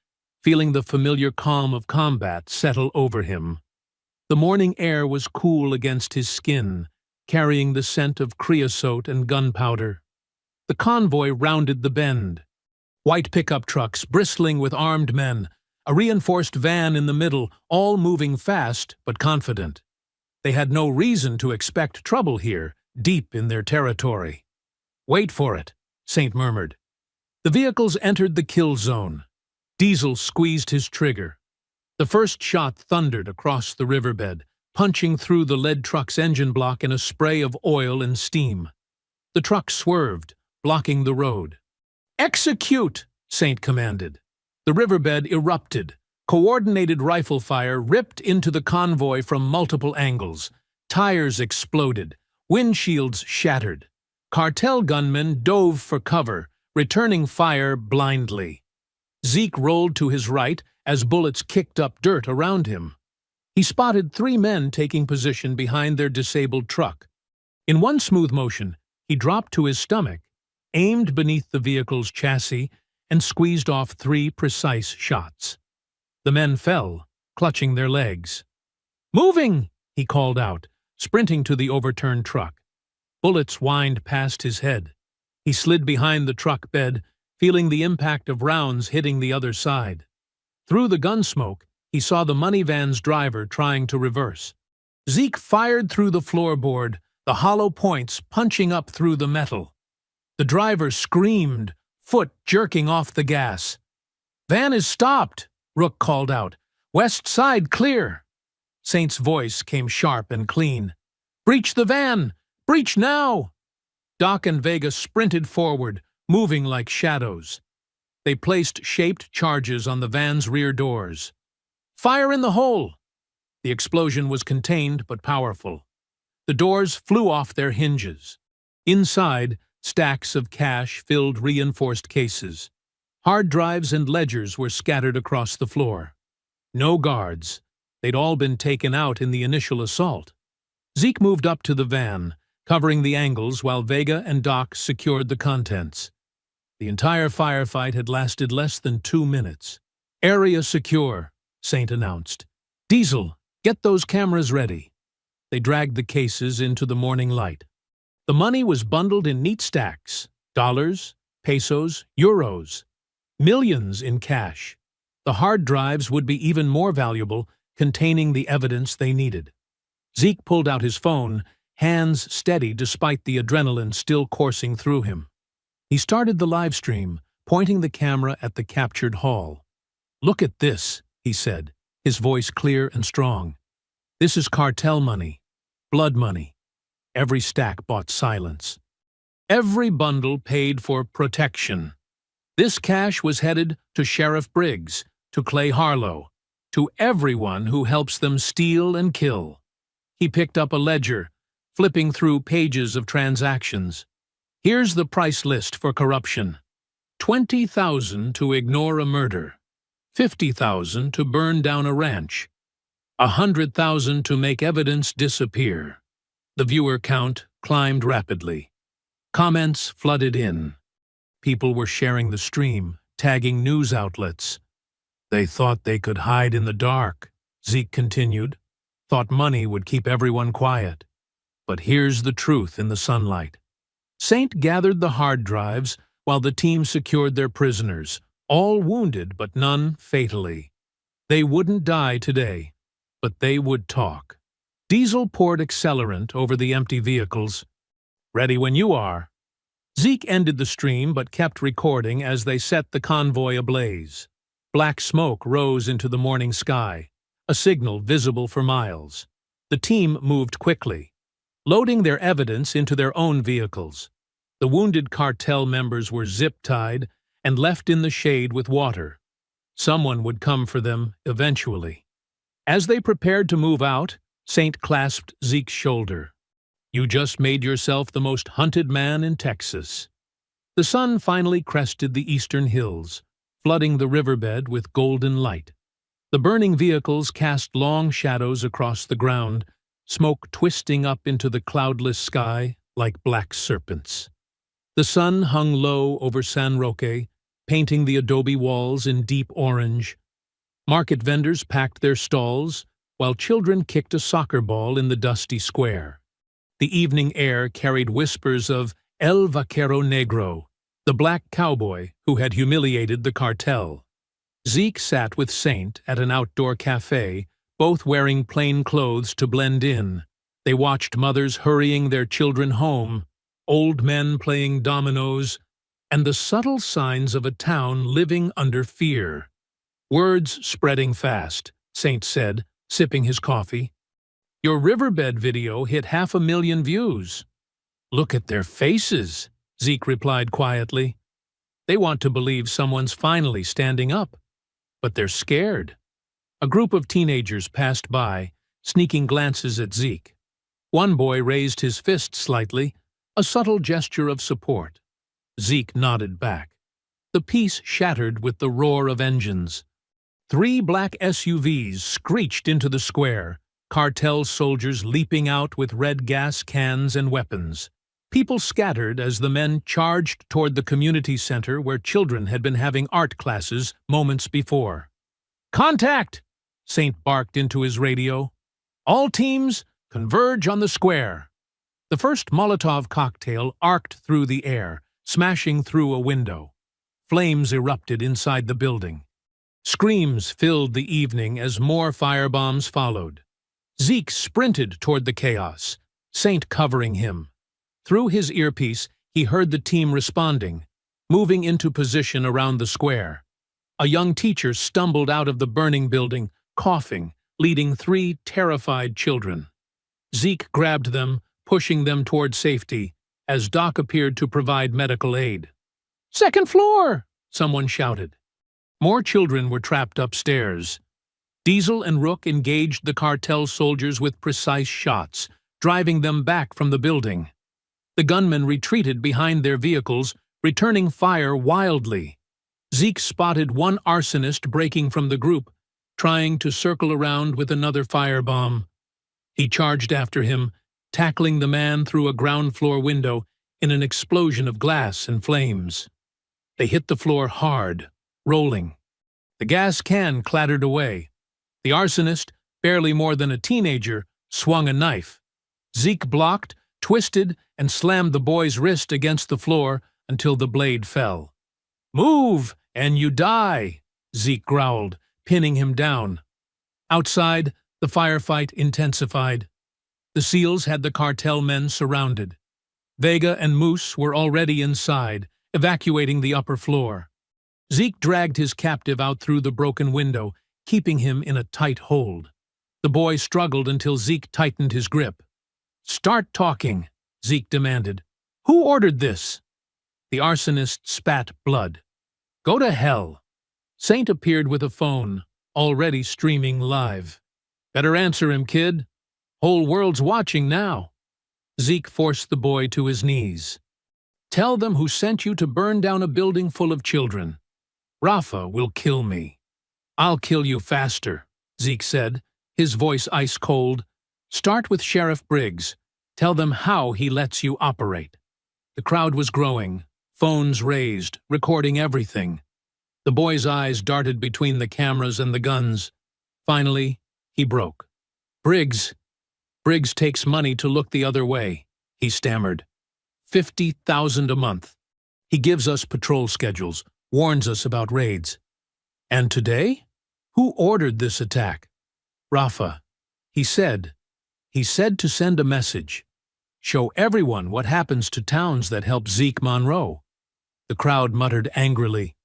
feeling the familiar calm of combat settle over him. The morning air was cool against his skin, carrying the scent of creosote and gunpowder. The convoy rounded the bend. White pickup trucks bristling with armed men, a reinforced van in the middle, all moving fast but confident. They had no reason to expect trouble here, deep in their territory. "Wait for it," Saint murmured. The vehicles entered the kill zone. Diesel squeezed his trigger. The first shot thundered across the riverbed, punching through the lead truck's engine block in a spray of oil and steam. The truck swerved, blocking the road. "Execute!" Saint commanded. The riverbed erupted. Coordinated rifle fire ripped into the convoy from multiple angles. Tires exploded. Windshields shattered. Cartel gunmen dove for cover, returning fire blindly. Zeke rolled to his right as bullets kicked up dirt around him. He spotted 3 men taking position behind their disabled truck. In one smooth motion, he dropped to his stomach, aimed beneath the vehicle's chassis, and squeezed off 3 precise shots. The men fell, clutching their legs. "Moving!" he called out, sprinting to the overturned truck. Bullets whined past his head. He slid behind the truck bed, feeling the impact of rounds hitting the other side. Through the gun smoke, he saw the money van's driver trying to reverse. Zeke fired through the floorboard, the hollow points punching up through the metal. The driver screamed, foot jerking off the gas. "Van is stopped," Rook called out. "West side clear." Saint's voice came sharp and clean. "Breach the van! Breach now!" Doc and Vega sprinted forward, moving like shadows. They placed shaped charges on the van's rear doors. "Fire in the hole!" The explosion was contained but powerful. The doors flew off their hinges. Inside, stacks of cash filled reinforced cases. Hard drives and ledgers were scattered across the floor. No guards. They'd all been taken out in the initial assault. Zeke moved up to the van, covering the angles while Vega and Doc secured the contents. The entire firefight had lasted less than 2 minutes. "Area secure," Saint announced. "Diesel, get those cameras ready." They dragged the cases into the morning light. The money was bundled in neat stacks: dollars, pesos, euros. Millions in cash. The hard drives would be even more valuable, containing the evidence they needed. Zeke pulled out his phone, hands steady despite the adrenaline still coursing through him. He started the live stream, pointing the camera at the captured haul. "Look at this," he said, his voice clear and strong. "This is cartel money. Blood money. Every stack bought silence. Every bundle paid for protection. This cash was headed to Sheriff Briggs, to Clay Harlow, to everyone who helps them steal and kill." He picked up a ledger, flipping through pages of transactions. "Here's the price list for corruption. 20,000 to ignore a murder. 50,000 to burn down a ranch. 100,000 to make evidence disappear." The viewer count climbed rapidly. Comments flooded in. People were sharing the stream, tagging news outlets. "They thought they could hide in the dark," Zeke continued. "Thought money would keep everyone quiet. But here's the truth in the sunlight." Saint gathered the hard drives while the team secured their prisoners, all wounded but none fatally. They wouldn't die today, but they would talk. Diesel poured accelerant over the empty vehicles. "Ready when you are." Zeke ended the stream but kept recording as they set the convoy ablaze. Black smoke rose into the morning sky, a signal visible for miles. The team moved quickly, loading their evidence into their own vehicles. The wounded cartel members were zip-tied and left in the shade with water. Someone would come for them eventually. As they prepared to move out, Saint clasped Zeke's shoulder. You just made yourself the most hunted man in Texas." The sun finally crested the eastern hills, flooding the riverbed with golden light. The burning vehicles cast long shadows across the ground, smoke twisting up into the cloudless sky like black serpents. The sun hung low over San Roque, painting the adobe walls in deep orange. Market vendors packed their stalls, while children kicked a soccer ball in the dusty square. The evening air carried whispers of El Vaquero Negro, the black cowboy who had humiliated the cartel. Zeke sat with Saint at an outdoor cafe, both wearing plain clothes to blend in. They watched mothers hurrying their children home, old men playing dominoes, and the subtle signs of a town living under fear. "Words spreading fast," Saint said, sipping his coffee. "Your riverbed video hit 500,000 views." "Look at their faces," Zeke replied quietly. "They want to believe someone's finally standing up, but they're scared." A group of teenagers passed by, sneaking glances at Zeke. One boy raised his fist slightly, a subtle gesture of support. Zeke nodded back. The peace shattered with the roar of engines. 3 black SUVs screeched into the square, cartel soldiers leaping out with red gas cans and weapons. People scattered as the men charged toward the community center where children had been having art classes moments before. "Contact!" Saint barked into his radio. "All teams, converge on the square." The first Molotov cocktail arced through the air, smashing through a window. Flames erupted inside the building. Screams filled the evening as more firebombs followed. Zeke sprinted toward the chaos, Saint covering him. Through his earpiece, he heard the team responding, moving into position around the square. A young teacher stumbled out of the burning building, coughing, leading 3 terrified children. Zeke grabbed them, pushing them toward safety, as Doc appeared to provide medical aid. "Second floor!" someone shouted. More children were trapped upstairs. Diesel and Rook engaged the cartel soldiers with precise shots, driving them back from the building. The gunmen retreated behind their vehicles, returning fire wildly. Zeke spotted one arsonist breaking from the group, trying to circle around with another firebomb. He charged after him, tackling the man through a ground-floor window in an explosion of glass and flames. They hit the floor hard, rolling. The gas can clattered away. The arsonist, barely more than a teenager, swung a knife. Zeke blocked, twisted, and slammed the boy's wrist against the floor until the blade fell. "Move, and you die," Zeke growled, pinning him down. Outside, the firefight intensified. The SEALs had the cartel men surrounded. Vega and Moose were already inside, evacuating the upper floor. Zeke dragged his captive out through the broken window, keeping him in a tight hold. The boy struggled until Zeke tightened his grip. "Start talking," Zeke demanded. "Who ordered this?" The arsonist spat blood. "Go to hell." Saint appeared with a phone, already streaming live. "Better answer him, kid. Whole world's watching now." Zeke forced the boy to his knees. "Tell them who sent you to burn down a building full of children. Rafa will kill me." "I'll kill you faster," Zeke said, his voice ice-cold. "Start with Sheriff Briggs. Tell them how he lets you operate." The crowd was growing, phones raised, recording everything. The boy's eyes darted between the cameras and the guns. Finally, he broke. Briggs takes money to look the other way," he stammered. $50,000 a month. He gives us patrol schedules, warns us about raids." "And today? Who ordered this attack?" "Rafa. He said to send a message. Show everyone what happens to towns that help Zeke Monroe." The crowd muttered angrily.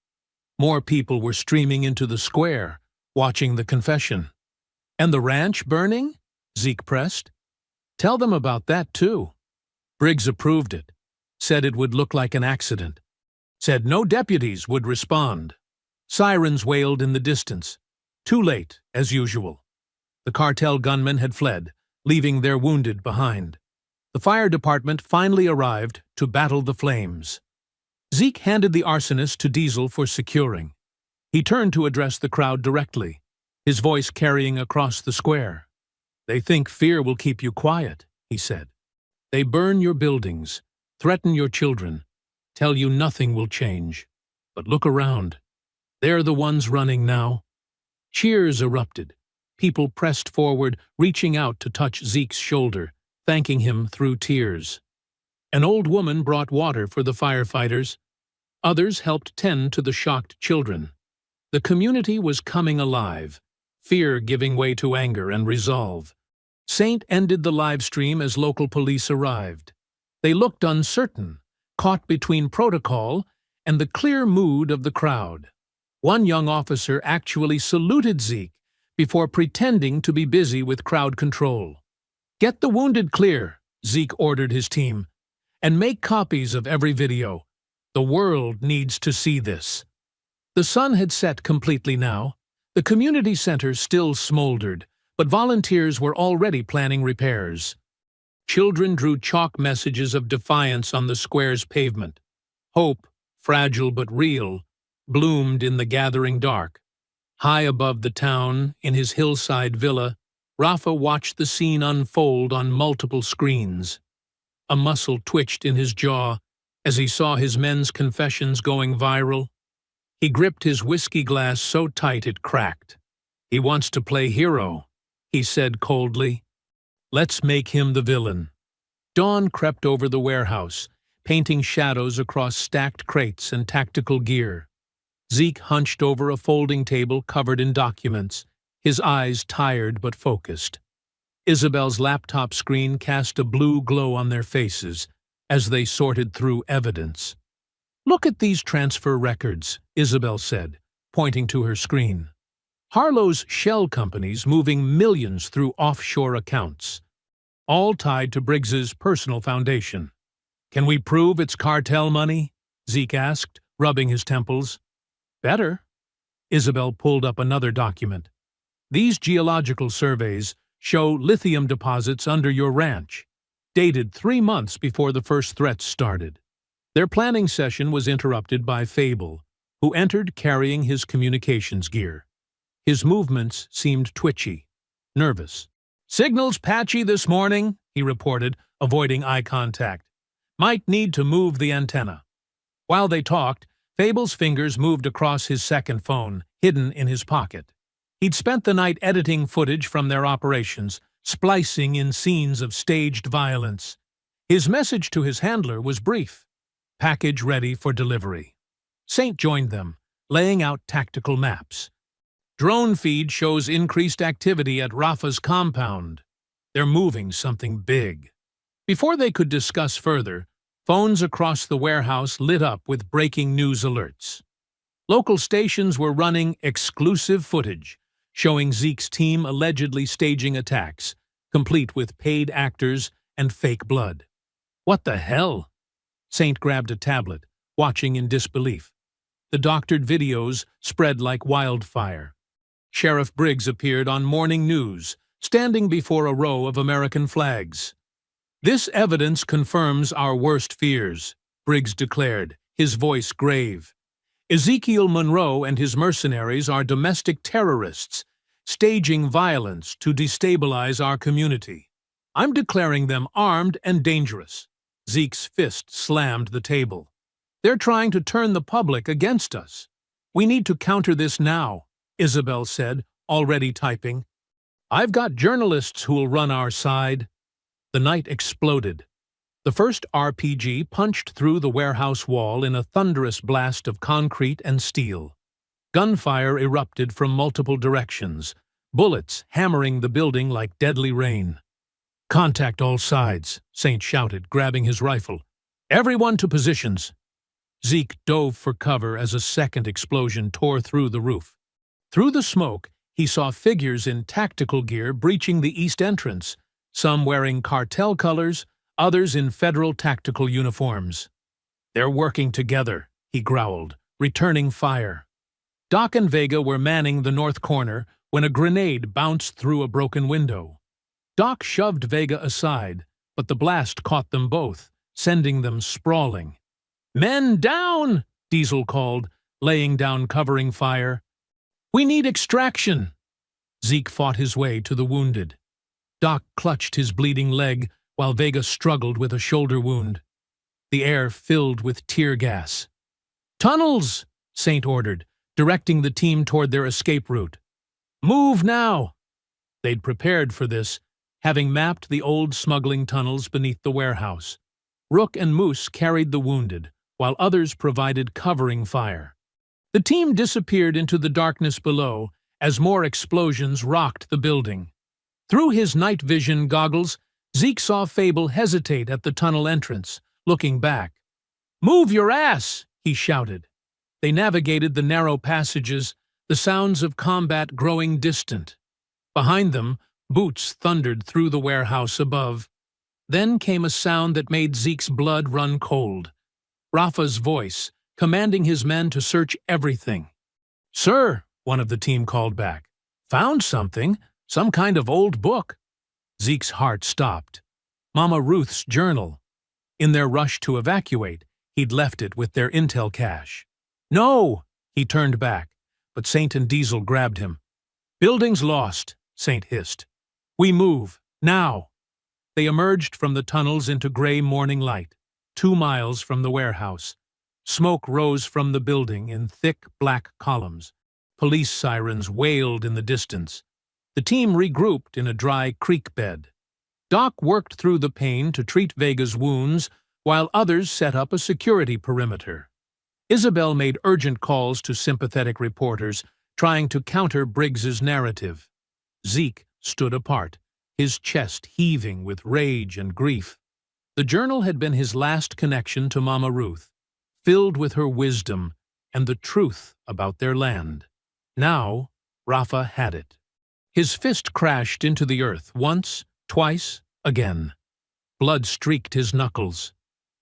More people were streaming into the square, watching the confession. "And the ranch burning?" Zeke pressed. "Tell them about that, too." Briggs approved it, said it would look like an accident, said no deputies would respond. Sirens wailed in the distance. Too late, as usual. The cartel gunmen had fled, leaving their wounded behind. The fire department finally arrived to battle the flames. Zeke handed the arsonist to Diesel for securing. He turned to address the crowd directly, his voice carrying across the square. "They think fear will keep you quiet," he said. "They burn your buildings, threaten your children, tell you nothing will change. But look around. They're the ones running now." Cheers erupted. People pressed forward, reaching out to touch Zeke's shoulder, thanking him through tears. An old woman brought water for the firefighters. Others helped tend to the shocked children. The community was coming alive, fear giving way to anger and resolve. Saint ended the live stream as local police arrived. They looked uncertain, caught between protocol and the clear mood of the crowd. One young officer actually saluted Zeke before pretending to be busy with crowd control. "Get the wounded clear," Zeke ordered his team, "and make copies of every video. The world needs to see this." The sun had set completely now. The community center still smoldered, but volunteers were already planning repairs. Children drew chalk messages of defiance on the square's pavement. Hope, fragile but real, bloomed in the gathering dark. High above the town, in his hillside villa, Rafa watched the scene unfold on multiple screens. A muscle twitched in his jaw as he saw his men's confessions going viral. He gripped his whiskey glass so tight it cracked. "He wants to play hero," he said coldly. "Let's make him the villain." Dawn crept over the warehouse, painting shadows across stacked crates and tactical gear. Zeke hunched over a folding table covered in documents, his eyes tired but focused. Isabel's laptop screen cast a blue glow on their faces as they sorted through evidence. "Look at these transfer records," Isabel said, pointing to her screen. "Harlow's shell companies moving millions through offshore accounts, all tied to Briggs's personal foundation." "Can we prove it's cartel money?" Zeke asked, rubbing his temples. "Better." Isabel pulled up another document. "These geological surveys show lithium deposits under your ranch, dated 3 months before the first threats started." Their planning session was interrupted by Fable, who entered carrying his communications gear. His movements seemed twitchy, nervous. "Signal's patchy this morning," he reported, avoiding eye contact. "Might need to move the antenna." While they talked, Fable's fingers moved across his second phone, hidden in his pocket. He'd spent the night editing footage from their operations, splicing in scenes of staged violence. His message to his handler was brief: "Package ready for delivery." Saint joined them, laying out tactical maps. "Drone feed shows increased activity at Rafa's compound. They're moving something big." Before they could discuss further, phones across the warehouse lit up with breaking news alerts. Local stations were running exclusive footage, showing Zeke's team allegedly staging attacks, complete with paid actors and fake blood. "What the hell?" Saint grabbed a tablet, watching in disbelief. The doctored videos spread like wildfire. Sheriff Briggs appeared on morning news, standing before a row of American flags. "This evidence confirms our worst fears," Briggs declared, his voice grave. "Ezekiel Monroe and his mercenaries are domestic terrorists, staging violence to destabilize our community. I'm declaring them armed and dangerous." Zeke's fist slammed the table. "They're trying to turn the public against us. We need to counter this now," Isabel said, already typing. "I've got journalists who'll run our side." The night exploded. The first RPG punched through the warehouse wall in a thunderous blast of concrete and steel. Gunfire erupted from multiple directions, bullets hammering the building like deadly rain. "Contact all sides," Saint shouted, grabbing his rifle. "Everyone to positions." Zeke dove for cover as a second explosion tore through the roof. Through the smoke, he saw figures in tactical gear breaching the east entrance, some wearing cartel colors, others in federal tactical uniforms. "They're working together," he growled, returning fire. Doc and Vega were manning the north corner when a grenade bounced through a broken window. Doc shoved Vega aside, but the blast caught them both, sending them sprawling. "Men down!" Diesel called, laying down covering fire. "We need extraction!" Zeke fought his way to the wounded. Doc clutched his bleeding leg while Vega struggled with a shoulder wound. The air filled with tear gas. "Tunnels!" Saint ordered, directing the team toward their escape route. "Move now!" They'd prepared for this, having mapped the old smuggling tunnels beneath the warehouse. Rook and Moose carried the wounded, while others provided covering fire. The team disappeared into the darkness below as more explosions rocked the building. Through his night vision goggles, Zeke saw Fable hesitate at the tunnel entrance, looking back. "Move your ass!" he shouted. They navigated the narrow passages, the sounds of combat growing distant. Behind them, boots thundered through the warehouse above. Then came a sound that made Zeke's blood run cold. Rafa's voice, commanding his men to search everything. "Sir," one of the team called back. "Found something, some kind of old book." Zeke's heart stopped. Mama Ruth's journal. In their rush to evacuate, he'd left it with their intel cache. "No!" He turned back, but Saint and Diesel grabbed him. "Building's lost," Saint hissed. "We move, now!" They emerged from the tunnels into gray morning light, 2 miles from the warehouse. Smoke rose from the building in thick black columns. Police sirens wailed in the distance. The team regrouped in a dry creek bed. Doc worked through the pain to treat Vega's wounds, while others set up a security perimeter. Isabel made urgent calls to sympathetic reporters, trying to counter Briggs's narrative. Zeke stood apart, his chest heaving with rage and grief. The journal had been his last connection to Mama Ruth, filled with her wisdom and the truth about their land. Now, Rafa had it. His fist crashed into the earth once, twice, again. Blood streaked his knuckles.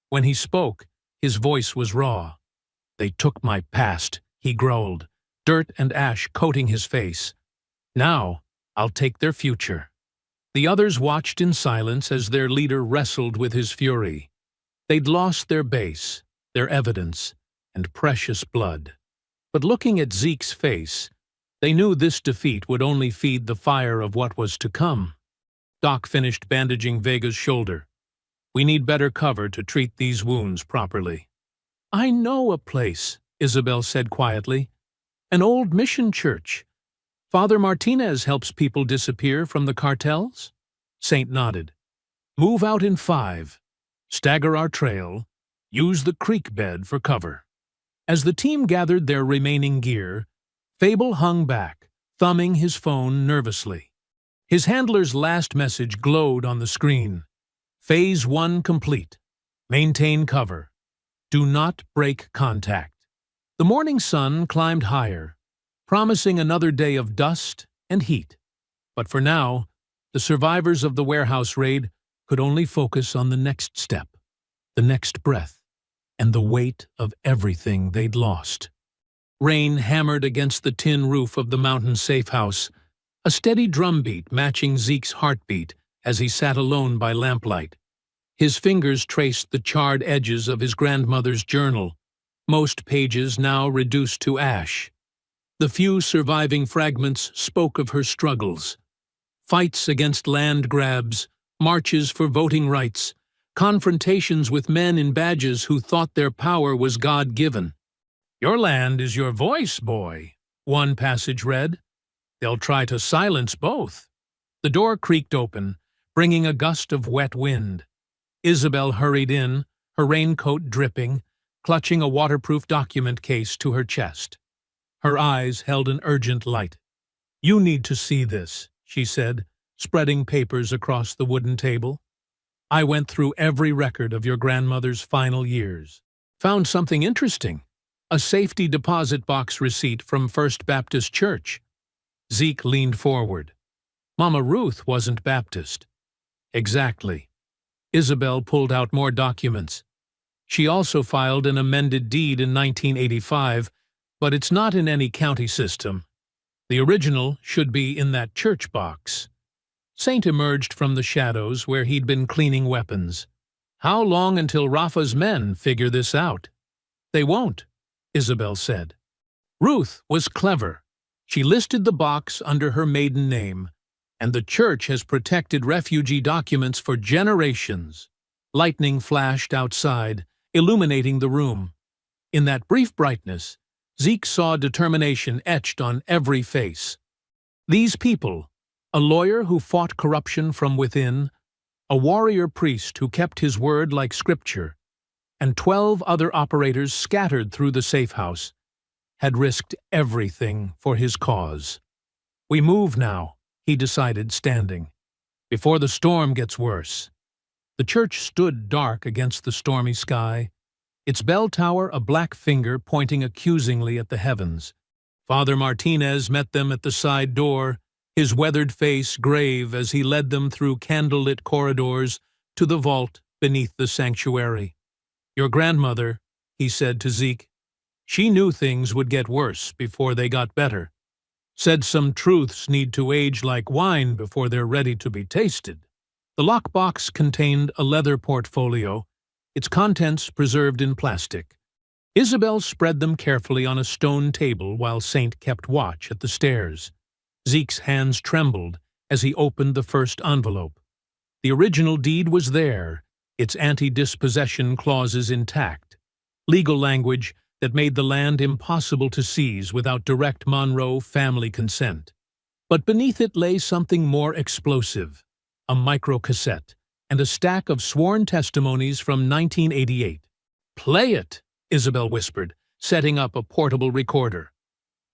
When he spoke, his voice was raw. "They took my past," he growled, dirt and ash coating his face. "Now, I'll take their future." The others watched in silence as their leader wrestled with his fury. They'd lost their base, their evidence, and precious blood. But looking at Zeke's face, they knew this defeat would only feed the fire of what was to come. Doc finished bandaging Vega's shoulder. "We need better cover to treat these wounds properly." "I know a place," Isabel said quietly. "An old mission church. Father Martinez helps people disappear from the cartels?" Saint nodded. "Move out in 5. Stagger our trail. Use the creek bed for cover." As the team gathered their remaining gear, Fable hung back, thumbing his phone nervously. His handler's last message glowed on the screen. "Phase 1 complete. Maintain cover. Do not break contact." The morning sun climbed higher, promising another day of dust and heat. But for now, the survivors of the warehouse raid could only focus on the next step, the next breath, and the weight of everything they'd lost. Rain hammered against the tin roof of the mountain safe house, a steady drumbeat matching Zeke's heartbeat as he sat alone by lamplight. His fingers traced the charred edges of his grandmother's journal, most pages now reduced to ash. The few surviving fragments spoke of her struggles. Fights against land grabs, marches for voting rights, confrontations with men in badges who thought their power was God-given. "Your land is your voice, boy," one passage read. "They'll try to silence both." The door creaked open, bringing a gust of wet wind. Isabel hurried in, her raincoat dripping, clutching a waterproof document case to her chest. Her eyes held an urgent light. "You need to see this," she said, spreading papers across the wooden table. "I went through every record of your grandmother's final years. Found something interesting. A safety deposit box receipt from First Baptist Church." Zeke leaned forward. "Mama Ruth wasn't Baptist." "Exactly." Isabel pulled out more documents. "She also filed an amended deed in 1985, but it's not in any county system. The original should be in that church box." Saint emerged from the shadows where he'd been cleaning weapons. "How long until Rafa's men figure this out?" "They won't," Isabel said. Ruth was clever. She listed the box under her maiden name, and the church has protected refugee documents for generations. Lightning flashed outside, illuminating the room. In that brief brightness, Zeke saw determination etched on every face. These people, a lawyer who fought corruption from within, a warrior priest who kept his word like scripture, and 12 other operators scattered through the safe house, had risked everything for his cause. "We move now," he decided, standing, "before the storm gets worse." The church stood dark against the stormy sky, its bell tower a black finger pointing accusingly at the heavens. Father Martinez met them at the side door, his weathered face grave as he led them through candlelit corridors to the vault beneath the sanctuary. "Your grandmother," he said to Zeke, "she knew things would get worse before they got better. Said some truths need to age like wine before they're ready to be tasted." The lockbox contained a leather portfolio, its contents preserved in plastic. Isabel spread them carefully on a stone table while Saint kept watch at the stairs. Zeke's hands trembled as he opened the first envelope. The original deed was there, its anti-dispossession clauses intact. Legal language that made the land impossible to seize without direct Monroe family consent. But beneath it lay something more explosive, a microcassette, and a stack of sworn testimonies from 1988. "Play it," Isabel whispered, setting up a portable recorder.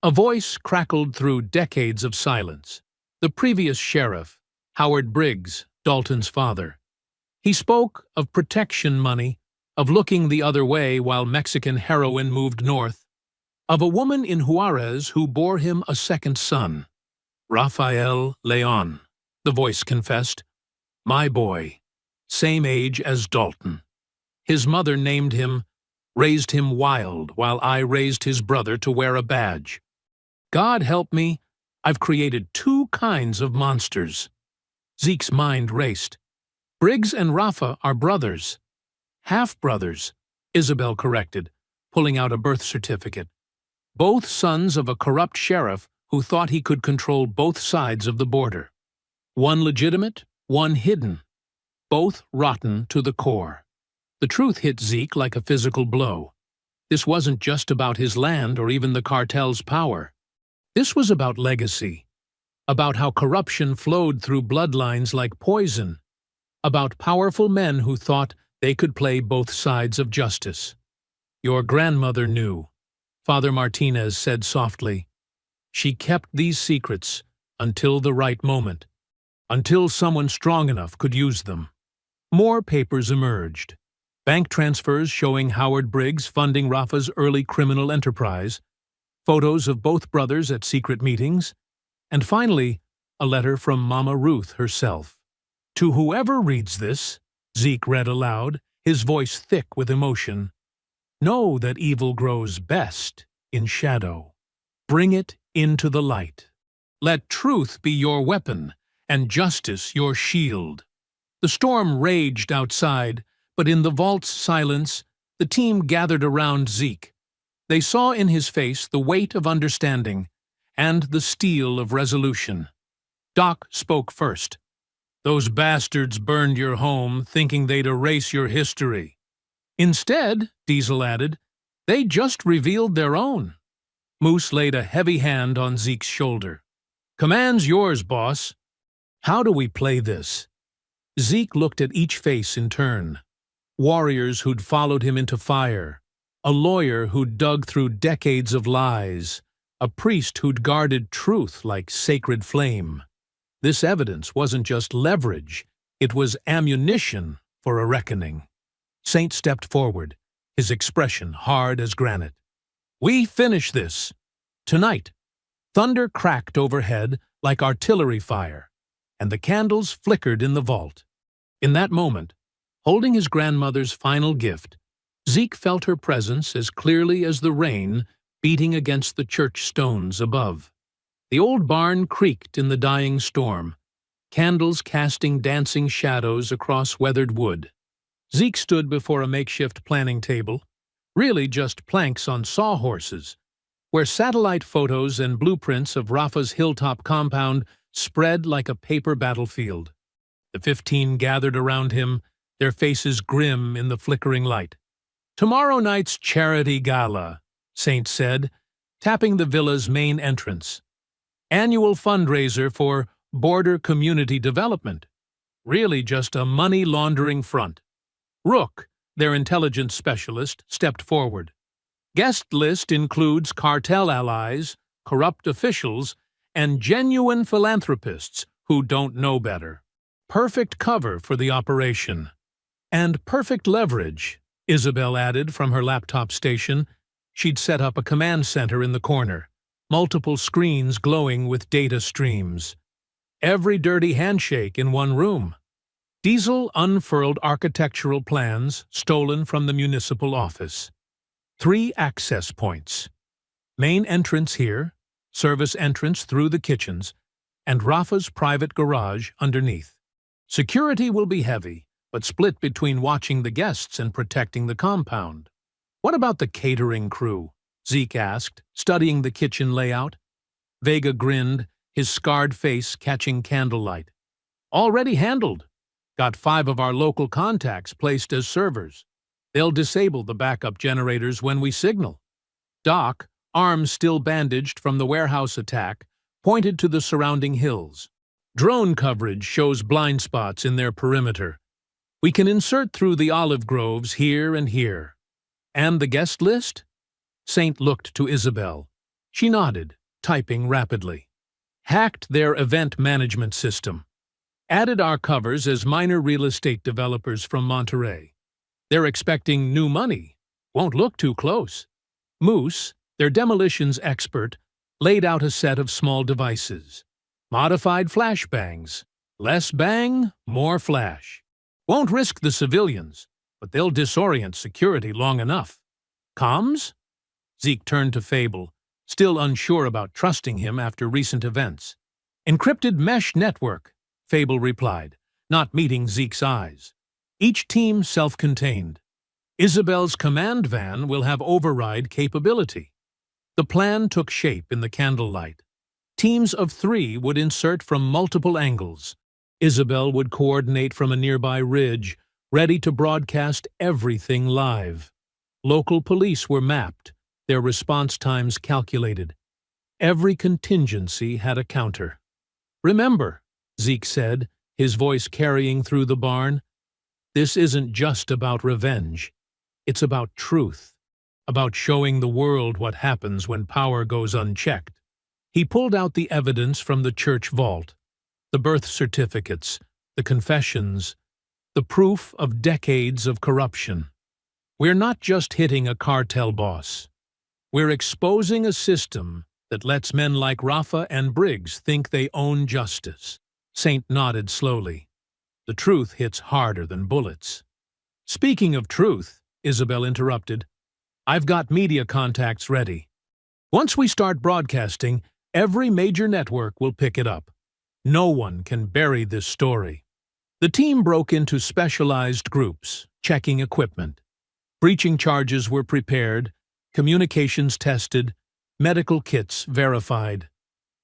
A voice crackled through decades of silence. The previous sheriff, Howard Briggs, Dalton's father. He spoke of protection money, of looking the other way while Mexican heroin moved north, of a woman in Juarez who bore him a second son. "Rafael Leon," the voice confessed. "My boy, same age as Dalton. His mother named him, raised him wild while I raised his brother to wear a badge. God help me, I've created 2 kinds of monsters." Zeke's mind raced. "Briggs and Rafa are brothers." "Half-brothers," Isabel corrected, pulling out a birth certificate. "Both sons of a corrupt sheriff who thought he could control both sides of the border. One legitimate, one hidden. Both rotten to the core." The truth hit Zeke like a physical blow. This wasn't just about his land or even the cartel's power. This was about legacy, about how corruption flowed through bloodlines like poison, about powerful men who thought they could play both sides of justice. "Your grandmother knew," Father Martinez said softly. "She kept these secrets until the right moment, until someone strong enough could use them." More papers emerged. Bank transfers showing Howard Briggs funding Rafa's early criminal enterprise, photos of both brothers at secret meetings, and finally, a letter from Mama Ruth herself. "To whoever reads this," Zeke read aloud, his voice thick with emotion, "know that evil grows best in shadow. Bring it into the light. Let truth be your weapon and justice your shield." The storm raged outside, but in the vault's silence, the team gathered around Zeke. They saw in his face the weight of understanding and the steel of resolution. Doc spoke first. "Those bastards burned your home, thinking they'd erase your history. Instead," Diesel added, "they just revealed their own." Moose laid a heavy hand on Zeke's shoulder. "Command's yours, boss." "How do we play this?" Zeke looked at each face in turn. Warriors who'd followed him into fire, a lawyer who'd dug through decades of lies, a priest who'd guarded truth like sacred flame. This evidence wasn't just leverage, it was ammunition for a reckoning. Saint stepped forward, his expression hard as granite. "We finish this. Tonight." Thunder cracked overhead like artillery fire, and the candles flickered in the vault. In that moment, holding his grandmother's final gift, Zeke felt her presence as clearly as the rain beating against the church stones above. The old barn creaked in the dying storm, candles casting dancing shadows across weathered wood. Zeke stood before a makeshift planning table, really just planks on sawhorses, where satellite photos and blueprints of Rafa's hilltop compound spread like a paper battlefield. The 15 gathered around him, their faces grim in the flickering light. "Tomorrow night's charity gala," Saint said, tapping the villa's main entrance. "Annual fundraiser for border community development. Really just a money-laundering front." Rook, their intelligence specialist, stepped forward. "Guest list includes cartel allies, corrupt officials, and genuine philanthropists who don't know better. Perfect cover for the operation." "And perfect leverage," Isabel added from her laptop station. She'd set up a command center in the corner, multiple screens glowing with data streams. Every dirty handshake in one room. Diesel unfurled architectural plans stolen from the municipal office. 3 access points. Main entrance here, service entrance through the kitchens, and Rafa's private garage underneath. Security will be heavy, but split between watching the guests and protecting the compound. "What about the catering crew?" Zeke asked, studying the kitchen layout. Vega grinned, his scarred face catching candlelight. "Already handled. Got 5 of our local contacts placed as servers. They'll disable the backup generators when we signal." Doc, arms still bandaged from the warehouse attack, pointed to the surrounding hills. "Drone coverage shows blind spots in their perimeter. We can insert through the olive groves here and here." "And the guest list?" Saint looked to Isabel. She nodded, typing rapidly. "Hacked their event management system. Added our covers as minor real estate developers from Monterey. They're expecting new money. Won't look too close." Moose, their demolitions expert, laid out a set of small devices. Modified flashbangs. Less bang, more flash. Won't risk the civilians, but they'll disorient security long enough. "Comms?" Zeke turned to Fable, still unsure about trusting him after recent events. "Encrypted mesh network," Fable replied, not meeting Zeke's eyes. "Each team self-contained. Isabel's command van will have override capability." The plan took shape in the candlelight. Teams of 3 would insert from multiple angles. Isabel would coordinate from a nearby ridge, ready to broadcast everything live. Local police were mapped, their response times calculated. Every contingency had a counter. "Remember," Zeke said, his voice carrying through the barn, "this isn't just about revenge. It's about truth, about showing the world what happens when power goes unchecked." He pulled out the evidence from the church vault, the birth certificates, the confessions, the proof of decades of corruption. "We're not just hitting a cartel boss. We're exposing a system that lets men like Rafa and Briggs think they own justice." Saint nodded slowly. "The truth hits harder than bullets." "Speaking of truth," Isabel interrupted, "I've got media contacts ready. Once we start broadcasting, every major network will pick it up. No one can bury this story." The team broke into specialized groups, checking equipment. Breaching charges were prepared, communications tested, medical kits verified.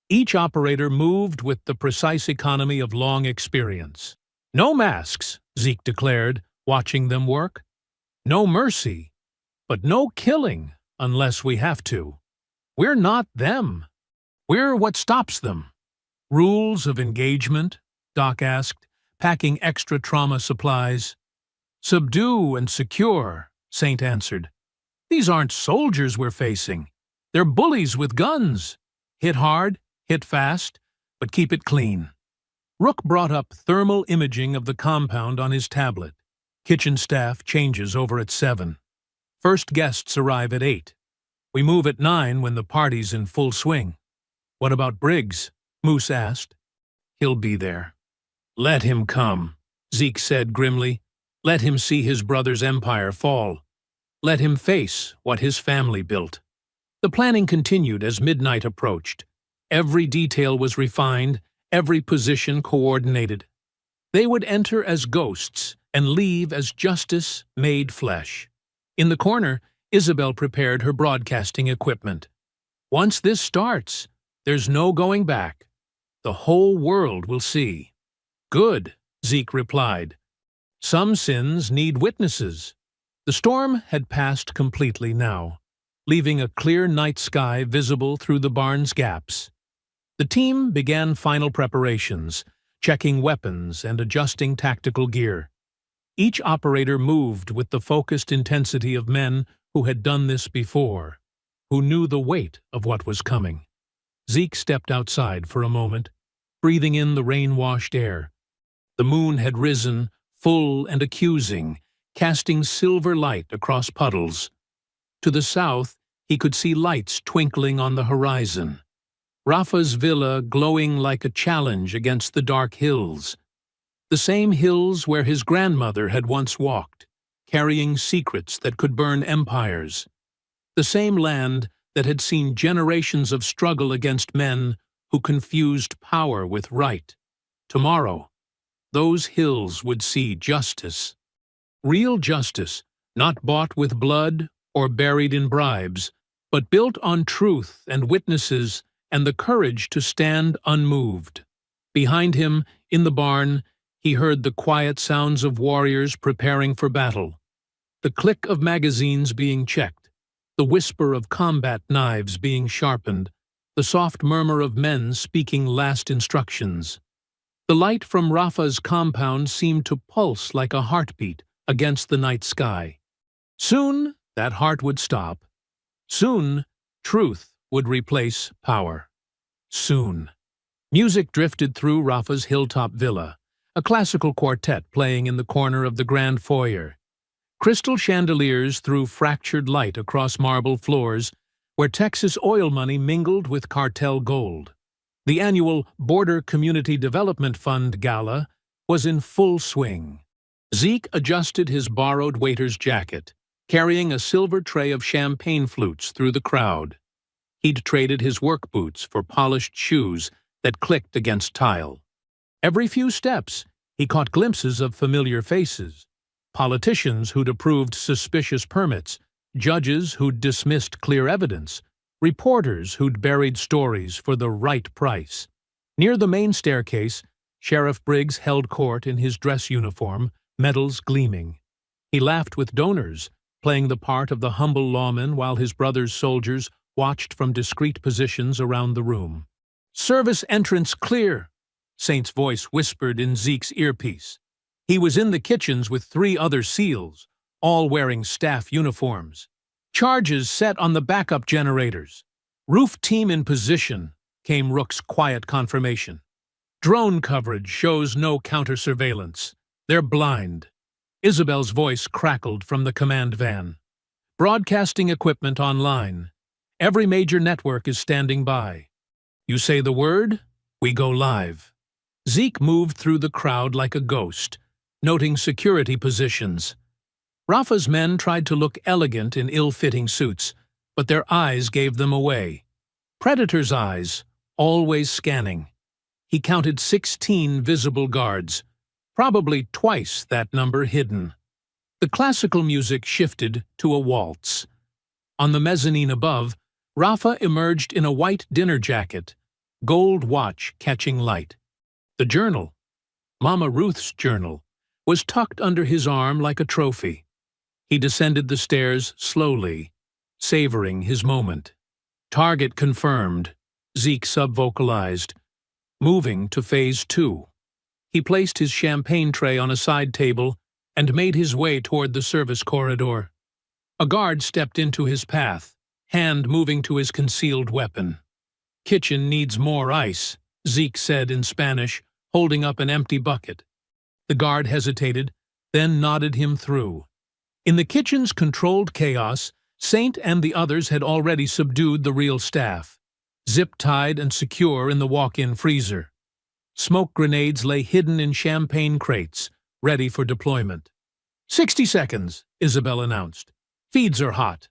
Each operator moved with the precise economy of long experience. "No masks," Zeke declared, watching them work. "No mercy, but no killing unless we have to. We're not them. We're what stops them." "Rules of engagement?" Doc asked, packing extra trauma supplies. "Subdue and secure," Saint answered. "These aren't soldiers we're facing. They're bullies with guns. Hit hard, hit fast, but keep it clean." Rook brought up thermal imaging of the compound on his tablet. Kitchen staff changes over at 7. First guests arrive at 8. We move at 9 when the party's in full swing. "What about Briggs?" Moose asked. "He'll be there." "Let him come," Zeke said grimly. "Let him see his brother's empire fall. Let him face what his family built." The planning continued as midnight approached. Every detail was refined, every position coordinated. They would enter as ghosts and leave as justice made flesh. In the corner, Isabel prepared her broadcasting equipment. Once this starts, there's no going back. The whole world will see. Good, Zeke replied. Some sins need witnesses. The storm had passed completely now, leaving a clear night sky visible through the barn's gaps. The team began final preparations, checking weapons and adjusting tactical gear. Each operator moved with the focused intensity of men who had done this before, who knew the weight of what was coming. Zeke stepped outside for a moment, breathing in the rain-washed air. The moon had risen, full and accusing, casting silver light across puddles. To the south, he could see lights twinkling on the horizon. Rafa's villa glowing like a challenge against the dark hills. The same hills where his grandmother had once walked, carrying secrets that could burn empires. The same land that had seen generations of struggle against men who confused power with right. Tomorrow, those hills would see justice. Real justice, not bought with blood or buried in bribes, but built on truth and witnesses and the courage to stand unmoved. Behind him, in the barn, he heard the quiet sounds of warriors preparing for battle, the click of magazines being checked, the whisper of combat knives being sharpened, the soft murmur of men speaking last instructions. The light from Rafa's compound seemed to pulse like a heartbeat against the night sky. Soon, that heart would stop. Soon, truth would replace power. Soon. Music drifted through Rafa's hilltop villa, a classical quartet playing in the corner of the grand foyer. Crystal chandeliers threw fractured light across marble floors where Texas oil money mingled with cartel gold. The annual Border Community Development Fund Gala was in full swing. Zeke adjusted his borrowed waiter's jacket, carrying a silver tray of champagne flutes through the crowd. He'd traded his work boots for polished shoes that clicked against tile. Every few steps, he caught glimpses of familiar faces, politicians who'd approved suspicious permits, judges who'd dismissed clear evidence, reporters who'd buried stories for the right price. Near the main staircase, Sheriff Briggs held court in his dress uniform, medals gleaming. He laughed with donors, playing the part of the humble lawman while his brother's soldiers watched from discreet positions around the room. "Service entrance clear," Saint's voice whispered in Zeke's earpiece. He was in the kitchens with 3 other SEALs, all wearing staff uniforms. "Charges set on the backup generators." "Roof team in position," came Rook's quiet confirmation. "Drone coverage shows no counter-surveillance. They're blind." Isabel's voice crackled from the command van. "Broadcasting equipment online. Every major network is standing by. You say the word, we go live." Zeke moved through the crowd like a ghost, noting security positions. Rafa's men tried to look elegant in ill-fitting suits, but their eyes gave them away. Predator's eyes, always scanning. He counted 16 visible guards, probably twice that number hidden. The classical music shifted to a waltz. On the mezzanine above, Rafa emerged in a white dinner jacket, gold watch catching light. The journal, Mama Ruth's journal, was tucked under his arm like a trophy. He descended the stairs slowly, savoring his moment. "Target confirmed," Zeke subvocalized, moving to Phase 2. He placed his champagne tray on a side table and made his way toward the service corridor. A guard stepped into his path, hand moving to his concealed weapon. "Kitchen needs more ice," Zeke said in Spanish, holding up an empty bucket. The guard hesitated, then nodded him through. In the kitchen's controlled chaos, Saint and the others had already subdued the real staff, zip-tied and secure in the walk-in freezer. Smoke grenades lay hidden in champagne crates, ready for deployment. 60 seconds, Isabel announced. "Feeds are hot."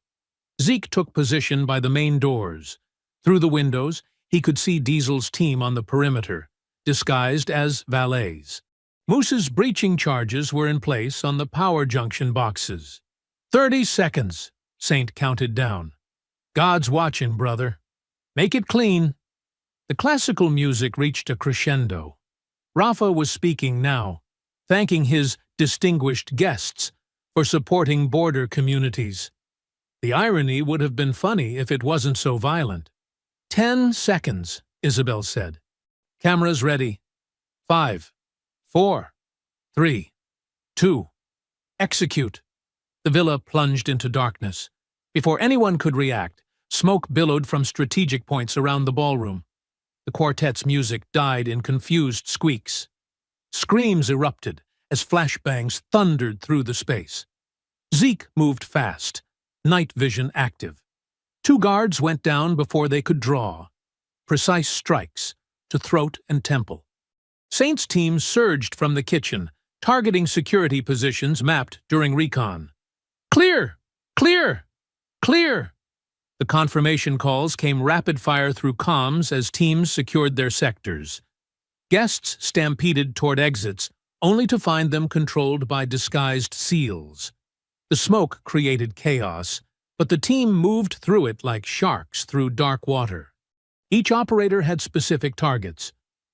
Zeke took position by the main doors. Through the windows, he could see Diesel's team on the perimeter, disguised as valets. Moose's breaching charges were in place on the power junction boxes. 30 seconds, Saint counted down. God's watching, brother. Make it clean. The classical music reached a crescendo. Rafa was speaking now, thanking his distinguished guests for supporting border communities. The irony would have been funny if it wasn't so violent. 10 seconds, Isabel said. Cameras ready. 5, 4, 3, 2, execute. The villa plunged into darkness. Before anyone could react, smoke billowed from strategic points around the ballroom. The quartet's music died in confused squeaks. Screams erupted as flashbangs thundered through the space. Zeke moved fast, night vision active. 2 guards went down before they could draw. Precise strikes to throat and temple. Saint's team surged from the kitchen, targeting security positions mapped during recon. Clear! Clear! Clear! The confirmation calls came rapid-fire through comms as teams secured their sectors. Guests stampeded toward exits, only to find them controlled by disguised SEALs. The smoke created chaos, but the team moved through it like sharks through dark water. Each operator had specific targets.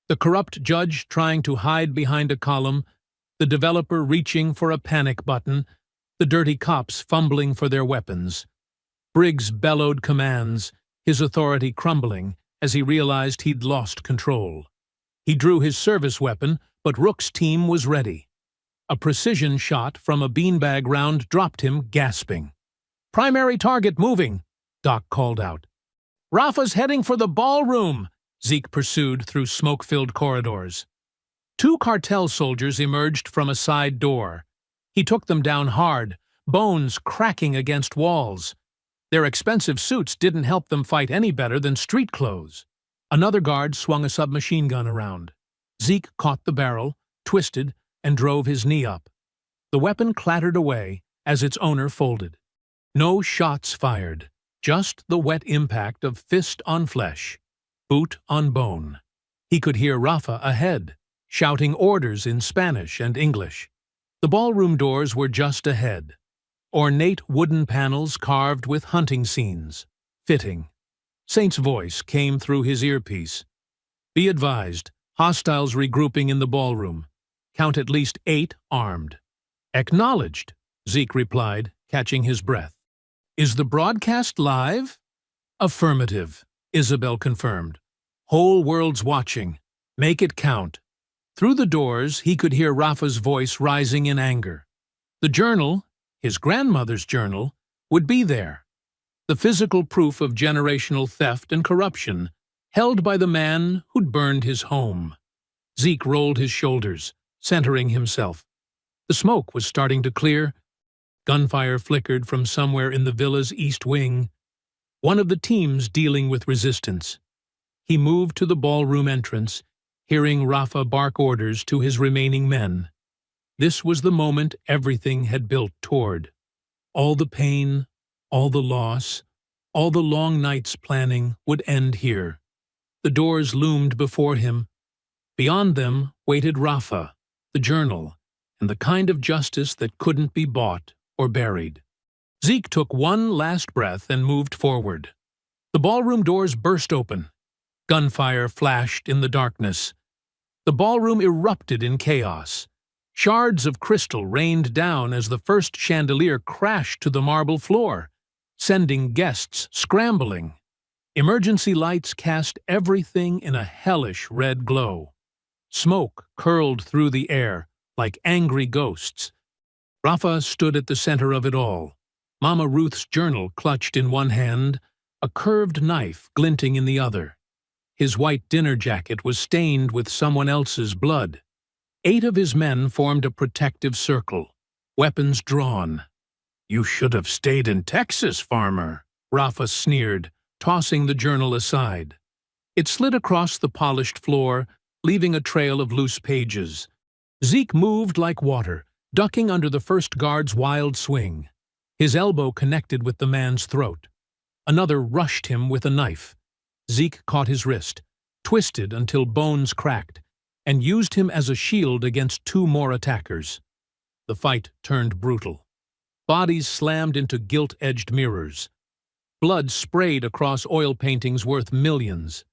The corrupt judge trying to hide behind a column, the developer reaching for a panic button, the dirty cops fumbling for their weapons. Briggs bellowed commands, his authority crumbling as he realized he'd lost control. He drew his service weapon, but Rook's team was ready. A precision shot from a beanbag round dropped him, gasping. "Primary target moving," Doc called out. "Rafa's heading for the ballroom," Zeke pursued through smoke-filled corridors. 2 cartel soldiers emerged from a side door. He took them down hard, bones cracking against walls. Their expensive suits didn't help them fight any better than street clothes. Another guard swung a submachine gun around. Zeke caught the barrel, twisted, and drove his knee up. The weapon clattered away as its owner folded. No shots fired, just the wet impact of fist on flesh, boot on bone. He could hear Rafa ahead, shouting orders in Spanish and English. The ballroom doors were just ahead. Ornate wooden panels carved with hunting scenes. Fitting. Saint's voice came through his earpiece. "Be advised, hostiles regrouping in the ballroom. Count at least 8 armed." "Acknowledged," Zeke replied, catching his breath. "Is the broadcast live?" "Affirmative," Isabel confirmed. "Whole world's watching. Make it count." Through the doors, he could hear Rafa's voice rising in anger. The journal, his grandmother's journal, would be there. The physical proof of generational theft and corruption, held by the man who'd burned his home. Zeke rolled his shoulders, centering himself. The smoke was starting to clear. Gunfire flickered from somewhere in the villa's east wing. One of the teams dealing with resistance. He moved to the ballroom entrance, hearing Rafa bark orders to his remaining men. This was the moment everything had built toward. All the pain, all the loss, all the long nights planning would end here. The doors loomed before him. Beyond them waited Rafa, the journal, and the kind of justice that couldn't be bought or buried. Zeke took one last breath and moved forward. The ballroom doors burst open. Gunfire flashed in the darkness. The ballroom erupted in chaos. Shards of crystal rained down as the first chandelier crashed to the marble floor, sending guests scrambling. Emergency lights cast everything in a hellish red glow. Smoke curled through the air like angry ghosts. Rafa stood at the center of it all, Mama Ruth's journal clutched in one hand, a curved knife glinting in the other. His white dinner jacket was stained with someone else's blood. 8 of his men formed a protective circle, weapons drawn. "You should have stayed in Texas, farmer," Rafa sneered, tossing the journal aside. It slid across the polished floor, leaving a trail of loose pages. Zeke moved like water, ducking under the first guard's wild swing. His elbow connected with the man's throat. Another rushed him with a knife. Zeke caught his wrist, twisted until bones cracked, and used him as a shield against two more attackers. The fight turned brutal. Bodies slammed into gilt-edged mirrors. Blood sprayed across oil paintings worth millions.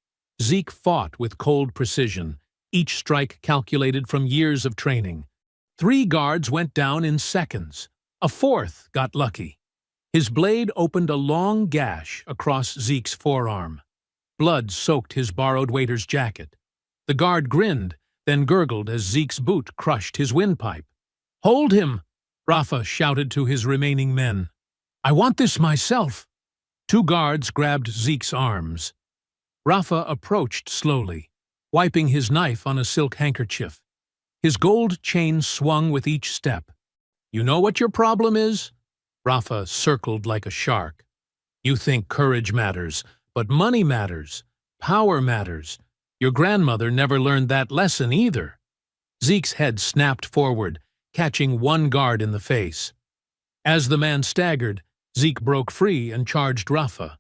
Zeke fought with cold precision, each strike calculated from years of training. 3 guards went down in seconds. A 4th got lucky. His blade opened a long gash across Zeke's forearm. Blood soaked his borrowed waiter's jacket. The guard grinned, then gurgled as Zeke's boot crushed his windpipe. "Hold him!" Rafa shouted to his remaining men. "I want this myself." 2 guards grabbed Zeke's arms. Rafa approached slowly, wiping his knife on a silk handkerchief. His gold chain swung with each step. "You know what your problem is?" Rafa circled like a shark. "You think courage matters, but money matters. Power matters. Your grandmother never learned that lesson either." Zeke's head snapped forward, catching one guard in the face. As the man staggered, Zeke broke free and charged Rafa.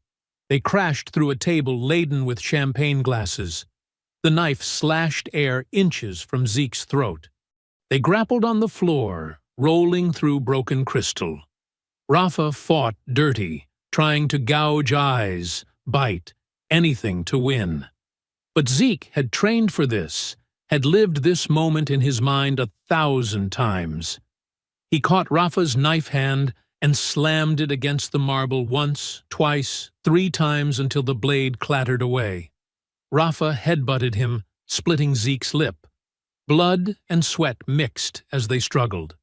They crashed through a table laden with champagne glasses. The knife slashed air inches from Zeke's throat. They grappled on the floor, rolling through broken crystal. Rafa fought dirty, trying to gouge eyes, bite, anything to win. But Zeke had trained for this, had lived this moment in his mind 1,000 times. He caught Rafa's knife hand and slammed it against the marble once, twice, 3 times until the blade clattered away. Rafa headbutted him, splitting Zeke's lip. Blood and sweat mixed as they struggled.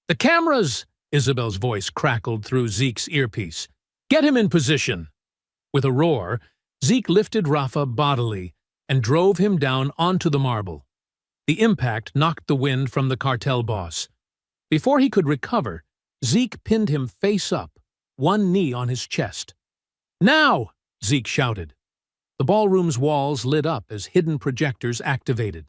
"The cameras!" Isabel's voice crackled through Zeke's earpiece. "Get him in position!" With a roar, Zeke lifted Rafa bodily and drove him down onto the marble. The impact knocked the wind from the cartel boss. Before he could recover, Zeke pinned him face up, one knee on his chest. "Now!" Zeke shouted. The ballroom's walls lit up as hidden projectors activated.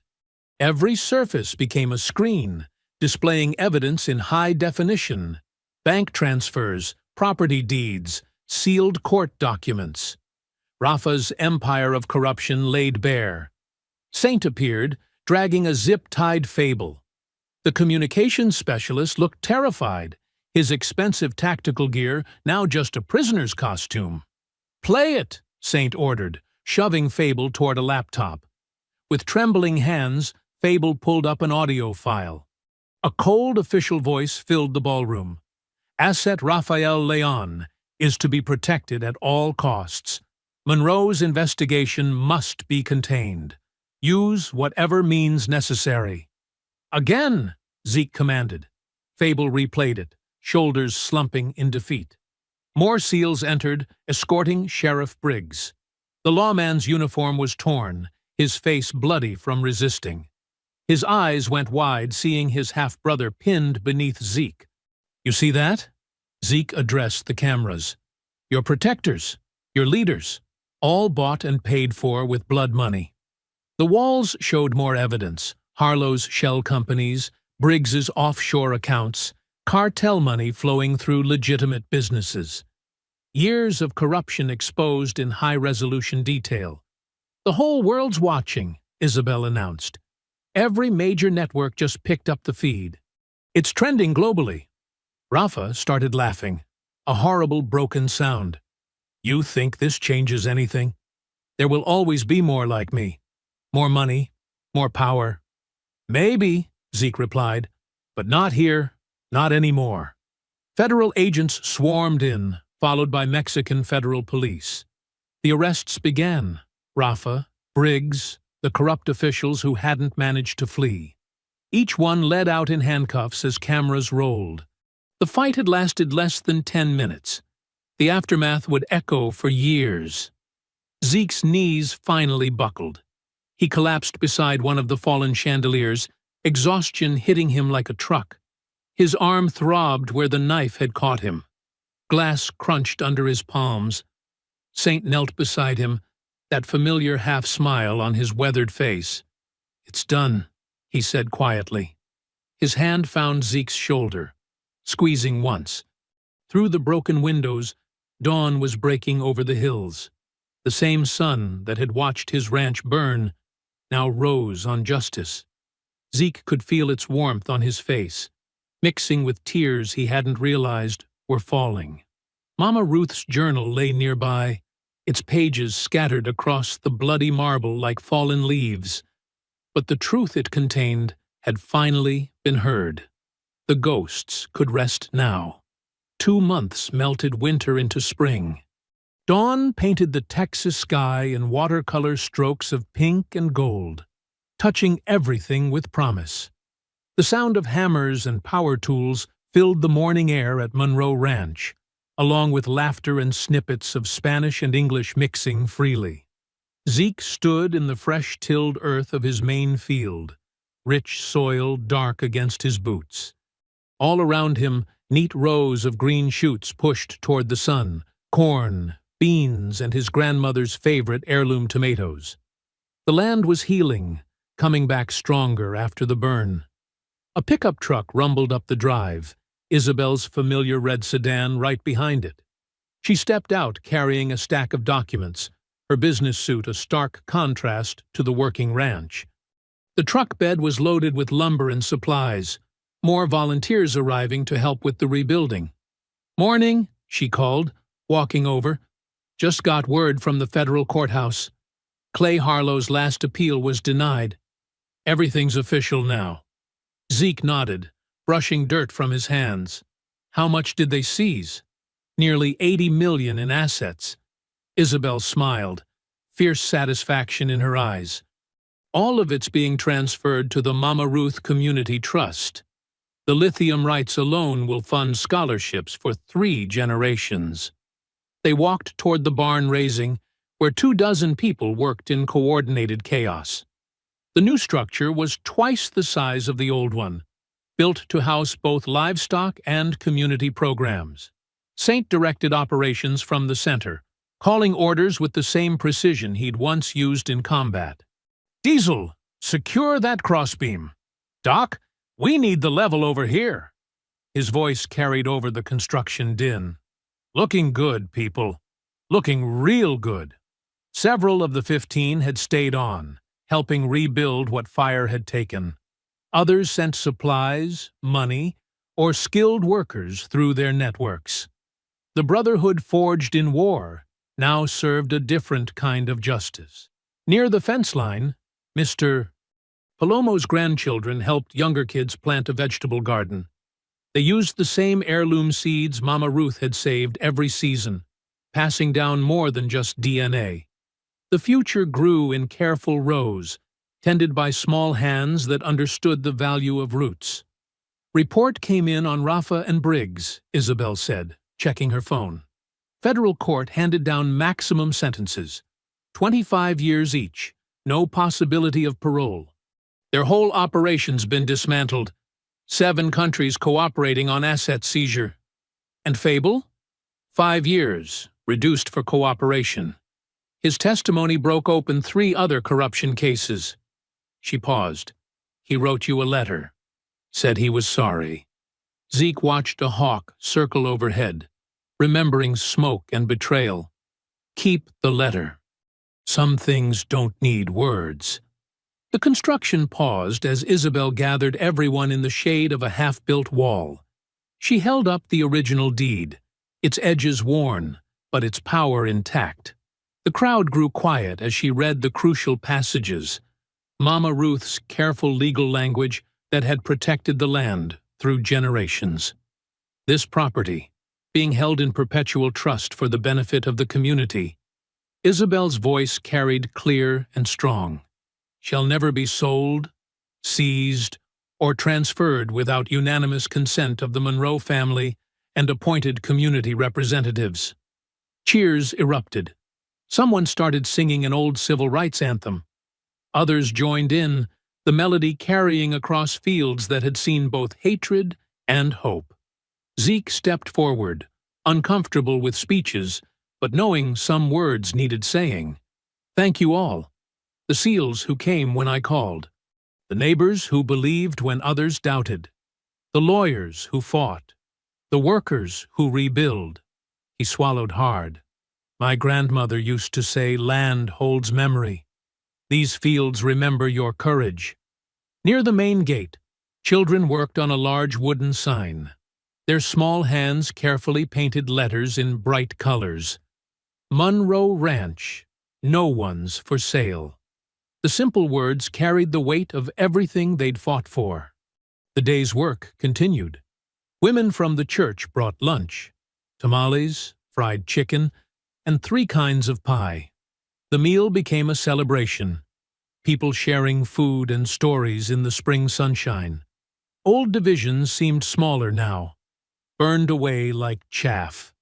Every surface became a screen, displaying evidence in high definition: bank transfers, property deeds, sealed court documents. Rafa's empire of corruption laid bare. Saint appeared, dragging a zip-tied fable. The communications specialist looked terrified, his expensive tactical gear now just a prisoner's costume. "Play it," Saint ordered, shoving Fable toward a laptop. With trembling hands, Fable pulled up an audio file. A cold official voice filled the ballroom. "Asset Rafael Leon is to be protected at all costs. Monroe's investigation must be contained. Use whatever means necessary." "Again!" Zeke commanded. Fable replayed it, shoulders slumping in defeat. More SEALs entered, escorting Sheriff Briggs. The lawman's uniform was torn, his face bloody from resisting. His eyes went wide, seeing his half-brother pinned beneath Zeke. "You see that?" Zeke addressed the cameras. "Your protectors, your leaders, all bought and paid for with blood money." The walls showed more evidence: Harlow's shell companies, Briggs's offshore accounts, cartel money flowing through legitimate businesses. Years of corruption exposed in high-resolution detail. "The whole world's watching," Isabel announced. Every major network just picked up the feed. "It's trending globally." Rafa started laughing, a horrible broken sound. "You think this changes anything? There will always be more like me. More money, more power." "Maybe," Zeke replied, "but not here, not anymore." Federal agents swarmed in, followed by Mexican federal police. The arrests began: Rafa, Briggs, the corrupt officials who hadn't managed to flee. Each one led out in handcuffs as cameras rolled. The fight had lasted less than 10 minutes. The aftermath would echo for years. Zeke's knees finally buckled. He collapsed beside one of the fallen chandeliers, exhaustion hitting him like a truck. His arm throbbed where the knife had caught him. Glass crunched under his palms. Saint knelt beside him, that familiar half-smile on his weathered face. "It's done," he said quietly. His hand found Zeke's shoulder, squeezing once. Through the broken windows, dawn was breaking over the hills. The same sun that had watched his ranch burn now rose on justice. Zeke could feel its warmth on his face, mixing with tears he hadn't realized were falling. Mama Ruth's journal lay nearby, its pages scattered across the bloody marble like fallen leaves. But the truth it contained had finally been heard. The ghosts could rest now. 2 months melted winter into spring. Dawn painted the Texas sky in watercolor strokes of pink and gold, touching everything with promise. The sound of hammers and power tools filled the morning air at Monroe Ranch, along with laughter and snippets of Spanish and English mixing freely. Zeke stood in the fresh-tilled earth of his main field, rich soil dark against his boots. All around him, neat rows of green shoots pushed toward the sun, corn, beans, and his grandmother's favorite heirloom tomatoes. The land was healing, coming back stronger after the burn. A pickup truck rumbled up the drive, Isabel's familiar red sedan right behind it. She stepped out carrying a stack of documents, her business suit a stark contrast to the working ranch. The truck bed was loaded with lumber and supplies, more volunteers arriving to help with the rebuilding. "Morning," she called, walking over. "Just got word from the federal courthouse. Clay Harlow's last appeal was denied. Everything's official now." Zeke nodded, brushing dirt from his hands. "How much did they seize?" "Nearly 80 million in assets." Isabel smiled, fierce satisfaction in her eyes. "All of it's being transferred to the Mama Ruth Community Trust. The lithium rights alone will fund scholarships for 3 generations." They walked toward the barn raising, where 24 people worked in coordinated chaos. The new structure was twice the size of the old one, built to house both livestock and community programs. Saint directed operations from the center, calling orders with the same precision he'd once used in combat. "Diesel, secure that crossbeam. Doc, we need the level over here." His voice carried over the construction din. "Looking good, people. Looking real good." Several of the 15 had stayed on, helping rebuild what fire had taken. Others sent supplies, money, or skilled workers through their networks. The brotherhood forged in war now served a different kind of justice. Near the fence line, Mr. Palomo's grandchildren helped younger kids plant a vegetable garden. They used the same heirloom seeds Mama Ruth had saved every season, passing down more than just DNA. The future grew in careful rows, tended by small hands that understood the value of roots. "Report came in on Rafa and Briggs," Isabel said, checking her phone. Federal court handed down maximum sentences, 25 years each, no possibility of parole. Their whole operation's been dismantled. 7 countries cooperating on asset seizure. And Fable? 5 years, reduced for cooperation. His testimony broke open 3 other corruption cases. She paused. "He wrote you a letter. Said he was sorry." Zeke watched a hawk circle overhead, remembering smoke and betrayal. "Keep the letter. Some things don't need words." The construction paused as Isabel gathered everyone in the shade of a half-built wall. She held up the original deed, its edges worn, but its power intact. The crowd grew quiet as she read the crucial passages, Mama Ruth's careful legal language that had protected the land through generations. This property, being held in perpetual trust for the benefit of the community. Isabel's voice carried clear and strong. "Shall never be sold, seized, or transferred without unanimous consent of the Monroe family and appointed community representatives." Cheers erupted. Someone started singing an old civil rights anthem. Others joined in, the melody carrying across fields that had seen both hatred and hope. Zeke stepped forward, uncomfortable with speeches, but knowing some words needed saying. "Thank you all. The SEALs who came when I called. The neighbors who believed when others doubted. The lawyers who fought. The workers who rebuild." He swallowed hard. "My grandmother used to say land holds memory. These fields remember your courage. Near the main gate, children worked on a large wooden sign. Their small hands carefully painted letters in bright colors. Monroe Ranch, no one's for sale. The simple words carried the weight of everything they'd fought for. The day's work continued. Women from the church brought lunch, tamales, fried chicken, and 3 kinds of pie. The meal became a celebration, people sharing food and stories in the spring sunshine. Old divisions seemed smaller now, burned away like chaff.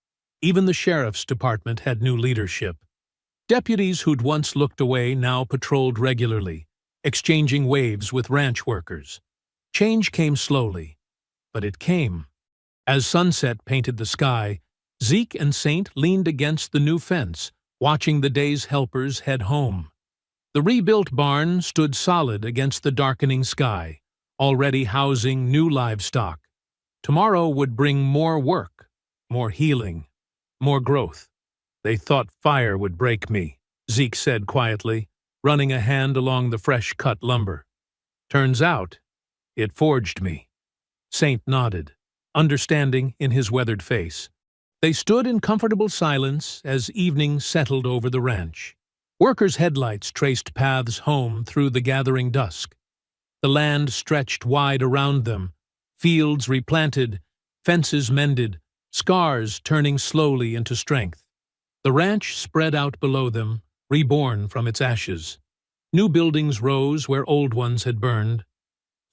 Even the sheriff's department had new leadership. Deputies who'd once looked away now patrolled regularly, exchanging waves with ranch workers. Change came slowly, but it came. As sunset painted the sky, Zeke and Saint leaned against the new fence, watching the day's helpers head home. The rebuilt barn stood solid against the darkening sky, already housing new livestock. Tomorrow would bring more work, more healing, more growth. They thought fire would break me, Zeke said quietly, running a hand along the fresh-cut lumber. Turns out, it forged me. Saint nodded, understanding in his weathered face. They stood in comfortable silence as evening settled over the ranch. Workers' headlights traced paths home through the gathering dusk. The land stretched wide around them, fields replanted, fences mended, scars turning slowly into strength. The ranch spread out below them, reborn from its ashes. New buildings rose where old ones had burned.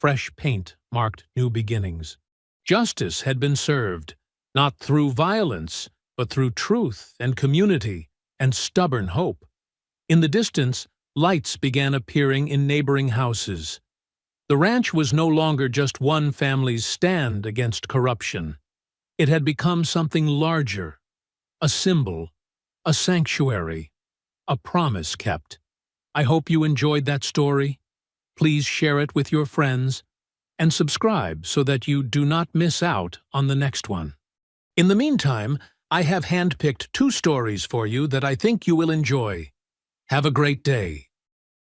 Fresh paint marked new beginnings. Justice had been served, not through violence, but through truth and community and stubborn hope. In the distance, lights began appearing in neighboring houses. The ranch was no longer just one family's stand against corruption. It had become something larger, a symbol, a sanctuary, a promise kept. I hope you enjoyed that story. Please share it with your friends and subscribe so that you do not miss out on the next one. In the meantime, I have handpicked 2 stories for you that I think you will enjoy. Have a great day.